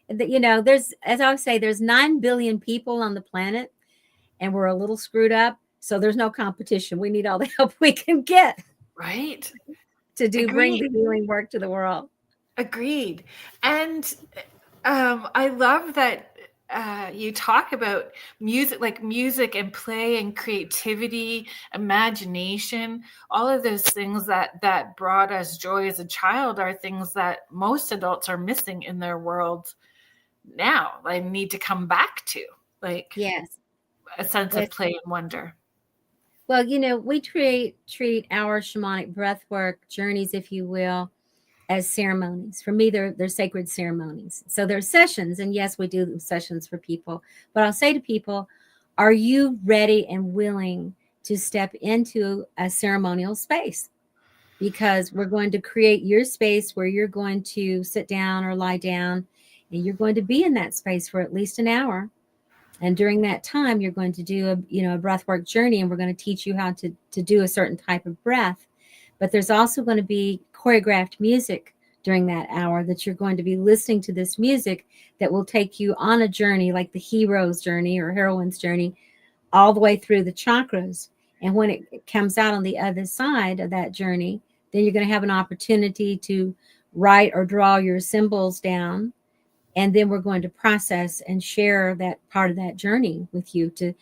There's, as I would say, there's 9 billion people on the planet, and we're a little screwed up. So there's no competition. We need all the help we can get. Right. To bring the healing work to the world. Agreed. And I love that you talk about music and play and creativity, imagination, all of those things that brought us joy as a child are things that most adults are missing in their world now. They need to come back to, yes, a sense of play and wonder. Well, we treat our shamanic breathwork journeys, if you will, as ceremonies. For me, they're sacred ceremonies. So they're sessions, and yes, we do sessions for people. But I'll say to people, are you ready and willing to step into a ceremonial space? Because we're going to create your space where you're going to sit down or lie down, and you're going to be in that space for at least an hour. And during that time, you're going to do a breathwork journey, and we're going to teach you how to do a certain type of breath. But there's also going to be choreographed music during that hour that you're going to be listening to, this music that will take you on a journey, like the hero's journey or heroine's journey, all the way through the chakras. And when it comes out on the other side of that journey, then you're going to have an opportunity to write or draw your symbols down. And then we're going to process and share that part of that journey with you to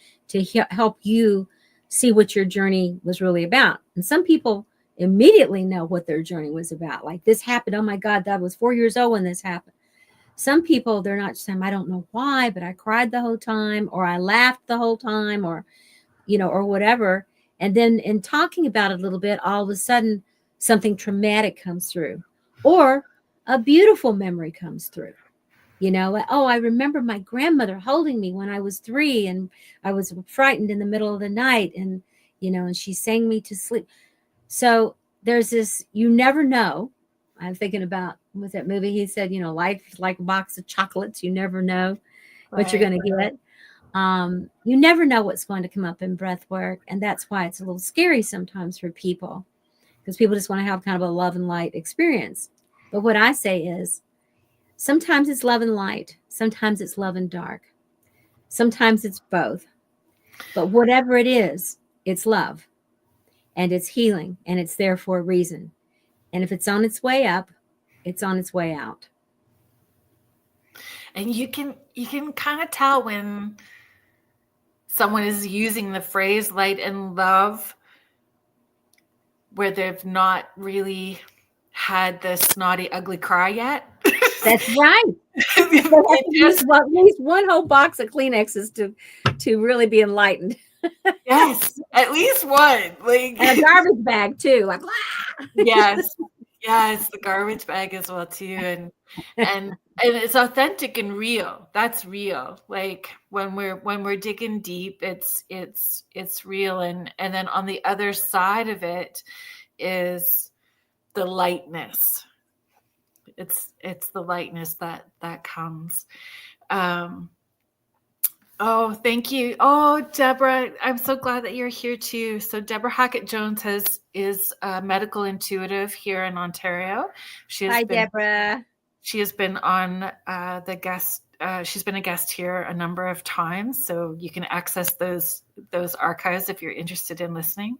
help you see what your journey was really about. And some people immediately know what their journey was about. Like, this happened. Oh my God, that was 4 years old when this happened. Some people, they're not saying, I don't know why, but I cried the whole time, or I laughed the whole time, or, or whatever. And then in talking about it a little bit, all of a sudden something traumatic comes through, or a beautiful memory comes through. Oh, I remember my grandmother holding me when I was 3 and I was frightened in the middle of the night, and, and she sang me to sleep. So there's this, you never know. I'm thinking about, with that movie, he said, life is like a box of chocolates. You never know what you're going to get. You never know what's going to come up in breath work. And that's why it's a little scary sometimes for people, because people just want to have kind of a love and light experience. But what I say is, sometimes it's love and light. Sometimes it's love and dark. Sometimes it's both. But whatever it is, it's love and it's healing, and it's there for a reason. And if it's on its way up, it's on its way out. And you can kind of tell when someone is using the phrase light and love where they've not really had the snotty, ugly cry yet. That's right. At least one whole box of Kleenexes to really be enlightened. Yes, at least one. Like, and a garbage bag too. Like, yes, the garbage bag as well too, and it's authentic and real. That's real. Like when we're digging deep, it's real, and then on the other side of it is the lightness. It's the lightness that comes. Oh, thank you. Oh, Deborah, I'm so glad that you're here too. So Deborah Hackett-Jones is a medical intuitive here in Ontario. Hi, Deborah. She has been on the guest. She's been a guest here a number of times, so you can access those archives if you're interested in listening.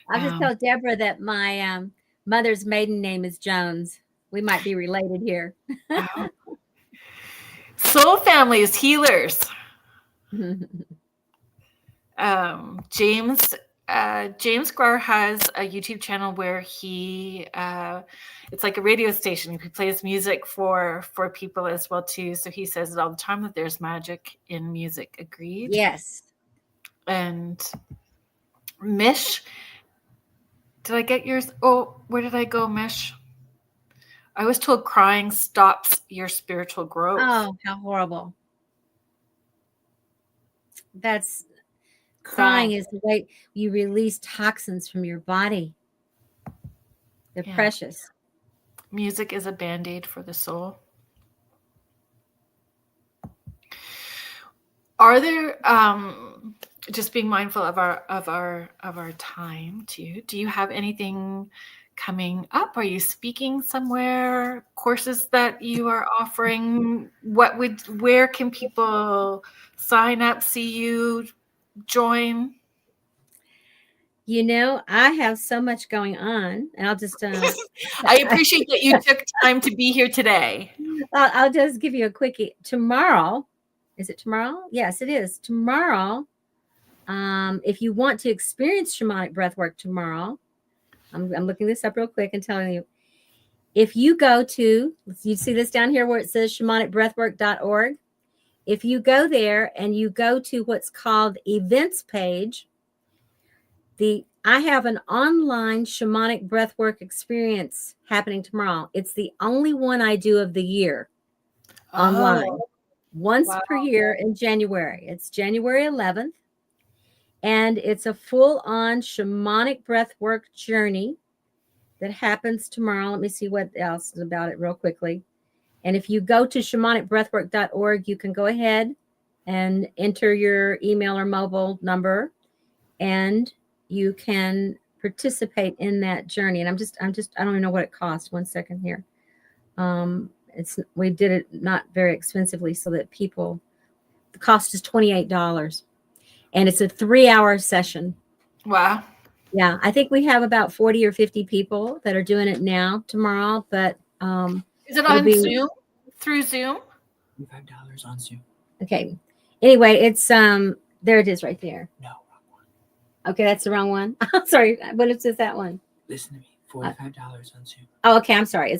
I'll just tell Deborah that my mother's maiden name is Jones. We might be related here. Soul families, healers. James Guar has a YouTube channel where he it's like a radio station. He plays music for people as well too. So he says it all the time that there's magic in music. Agreed. Yes. And Mish, did I get yours? Oh, where did I go, Mish? I was told crying stops your spiritual growth. Oh, how horrible. That's crying is the way you release toxins from your body. They're precious. Music is a band-aid for the soul. Are there just being mindful of our time too? Do you have anything coming up? Are you speaking somewhere? Courses that you are offering? Where can people sign up, see you, join? I have so much going on, and I'll just I appreciate that you took time to be here today. I'll just give you a quickie. Tomorrow, is it tomorrow? Yes, it is tomorrow. If you want to experience shamanic breathwork tomorrow, I'm looking this up real quick and telling you. If you go to, you see this down here where it says shamanicbreathwork.org. If you go there and you go to what's called events page, I have an online shamanic breathwork experience happening tomorrow. It's the only one I do of the year online, once per year in January. It's January 11th, and it's a full-on shamanic breathwork journey that happens tomorrow. Let me see what else is about it real quickly. And if you go to shamanicbreathwork.org, you can go ahead and enter your email or mobile number, and you can participate in that journey. And I don't even know what it costs. 1 second here. We did it not very expensively so that the cost is $28, and it's a 3-hour session. Wow. Yeah. I think we have about 40 or 50 people that are doing it now tomorrow, but is it on Zoom? Through Zoom? $5 on Zoom. Okay. Anyway, it's there it is right there. No, wrong one. Okay, that's the wrong one. Sorry, what is that one? Listen to me. $45 on Zoom. Oh, okay. I'm sorry.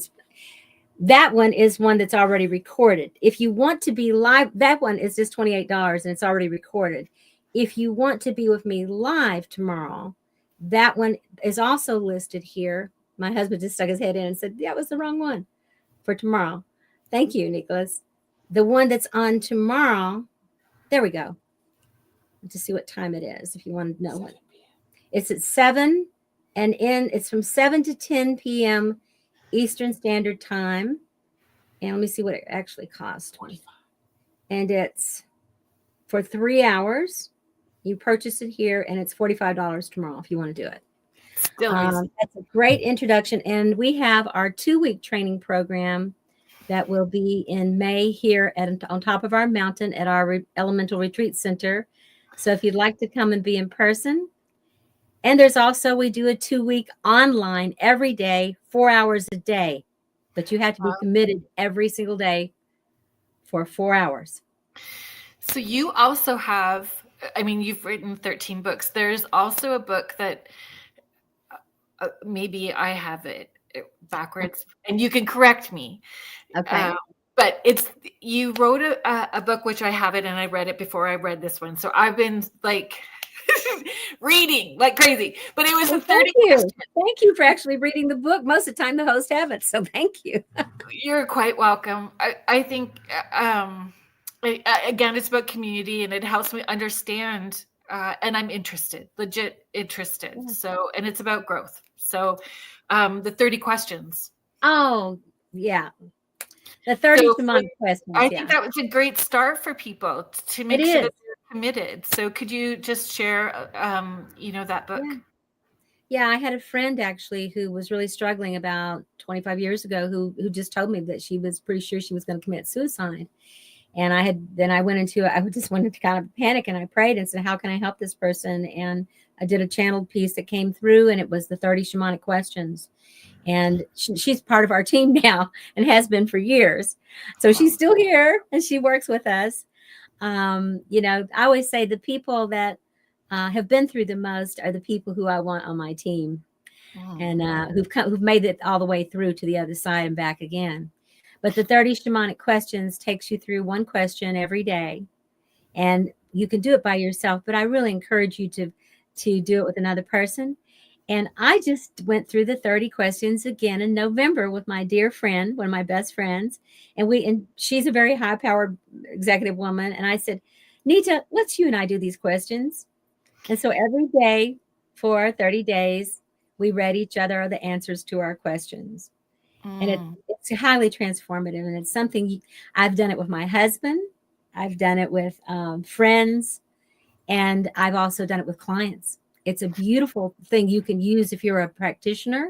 that one is one that's already recorded. If you want to be live, that one is just $28 and it's already recorded. If you want to be with me live tomorrow, that one is also listed here. My husband just stuck his head in and said, that was the wrong one for tomorrow. Thank you, Nicholas. The one that's on tomorrow, there we go. To see what time it is, if you want to know what. It's at 7 and it's from 7 to 10 p.m. Eastern Standard Time. And let me see what it actually costs. And it's for 3 hours. You purchase it here, and it's $45 tomorrow if you want to do it. Still that's a great introduction. And we have our 2-week training program that will be in May here on top of our mountain at our Elemental Retreat Center. So if you'd like to come and be in person. And there's also, we do a 2-week online every day, 4 hours a day. But you have to be committed every single day for 4 hours. So you also have, I mean, you've written 13 books. There's also a book that maybe I have it backwards, and you can correct me. Okay. But you wrote a book, which I have it, and I read it before I read this one. So I've been like reading like crazy. But it was a 30 questions. Thank you for actually reading the book. Most of the time the host haven't, so thank you. You're quite welcome. I think, again, it's about community, and it helps me understand, and I'm interested, legit interested. Yeah. So, and it's about growth. So the 30 questions. Oh, yeah. The 30 shamanic questions. I think that was a great start for people to make sure that they're committed. So could you just share, that book? Yeah, I had a friend actually who was really struggling about 25 years ago who just told me that she was pretty sure she was going to commit suicide. And I just went into kind of panic, and I prayed and said, how can I help this person? And I did a channeled piece that came through, and it was the 30 shamanic questions. And she's part of our team now and has been for years. So she's still here and she works with us. I always say the people that have been through the most are the people who I want on my team, and who've made it all the way through to the other side and back again. But the 30 shamanic questions takes you through one question every day, and you can do it by yourself. But I really encourage you to do it with another person. And I just went through the 30 questions again in November with my dear friend, one of my best friends. And she's a very high-powered executive woman. And I said, Nita, let's you and I do these questions. And so every day for 30 days, we read each other the answers to our questions. And it's highly transformative. And it's something I've done it with my husband. I've done it with friends. And I've also done it with clients. It's a beautiful thing you can use if you're a practitioner.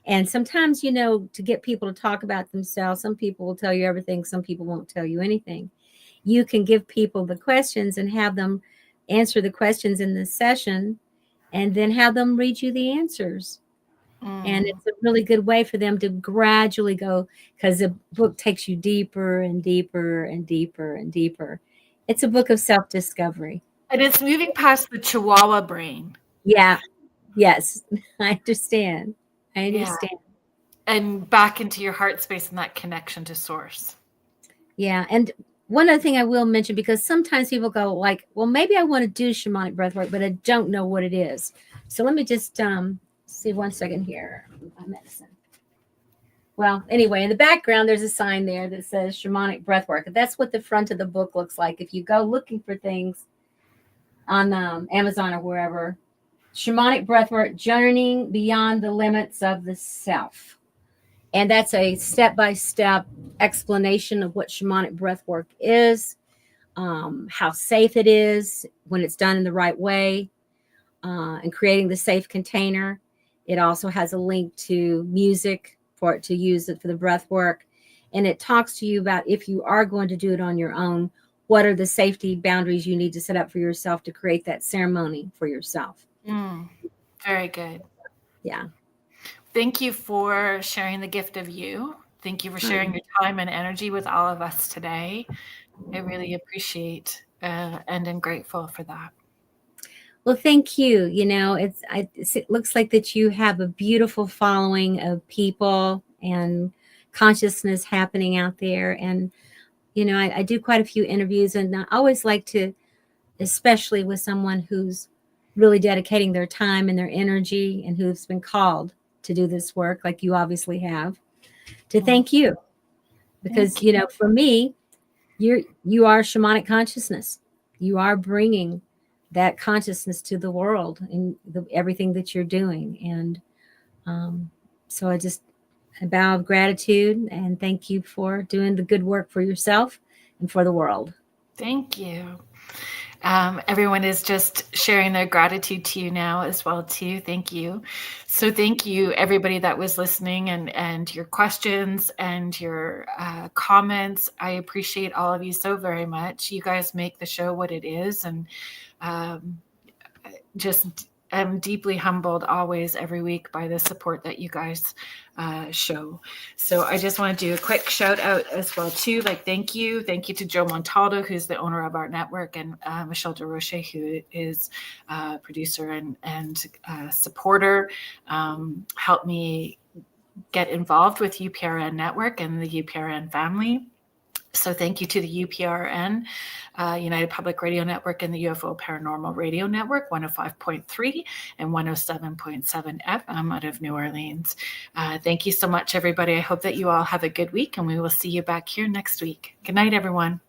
And sometimes, to get people to talk about themselves, some people will tell you everything. Some people won't tell you anything. You can give people the questions and have them answer the questions in the session, and then have them read you the answers. And it's a really good way for them to gradually go, because the book takes you deeper and deeper and deeper and deeper. It's a book of self-discovery. And it's moving past the Chihuahua brain. Yeah. Yes. I understand. Yeah. And back into your heart space and that connection to source. Yeah. And one other thing I will mention, because sometimes people go like, well, maybe I want to do shamanic breathwork, but I don't know what it is. So let me just see 1 second here. My medicine. Well, anyway, in the background, there's a sign there that says Shamanic Breathwork. That's what the front of the book looks like. If you go looking for things on Amazon or wherever, Shamanic Breathwork, Journeying Beyond the Limits of the Self. And that's a step-by-step explanation of what shamanic breathwork is, how safe it is when it's done in the right way, and creating the safe container. It also has a link to music for it to use it for the breath work. And it talks to you about, if you are going to do it on your own, what are the safety boundaries you need to set up for yourself to create that ceremony for yourself. Very good. Yeah. Thank you for sharing the gift of you. Thank you for sharing your time and energy with all of us today. I really appreciate and am grateful for that. Well, thank you. It looks like that you have a beautiful following of people and consciousness happening out there. And, you know, I do quite a few interviews, and I always like to, especially with someone who's really dedicating their time and their energy and who's been called to do this work, like you obviously have, to thank you. Because, you know, for me, you are shamanic consciousness. You are bringing that consciousness to the world in everything that you're doing. And so I bow of gratitude and thank you for doing the good work for yourself and for the world. Thank you. Everyone is just sharing their gratitude to you now as well too. Thank you. So thank you everybody that was listening, and your questions and your comments. I appreciate all of you so very much. You guys make the show what it is, and just am deeply humbled always every week by the support that you guys show. So I just want to do a quick shout out as well too. Like, thank you to Joe Montaldo, who's the owner of our network, and Michelle DeRoche, who is producer and supporter, helped me get involved with UPRN Network and the UPRN family. So thank you to the UPRN, United Public Radio Network, and the UFO Paranormal Radio Network, 105.3 and 107.7 FM out of New Orleans. Thank you so much, everybody. I hope that you all have a good week, and we will see you back here next week. Good night, everyone.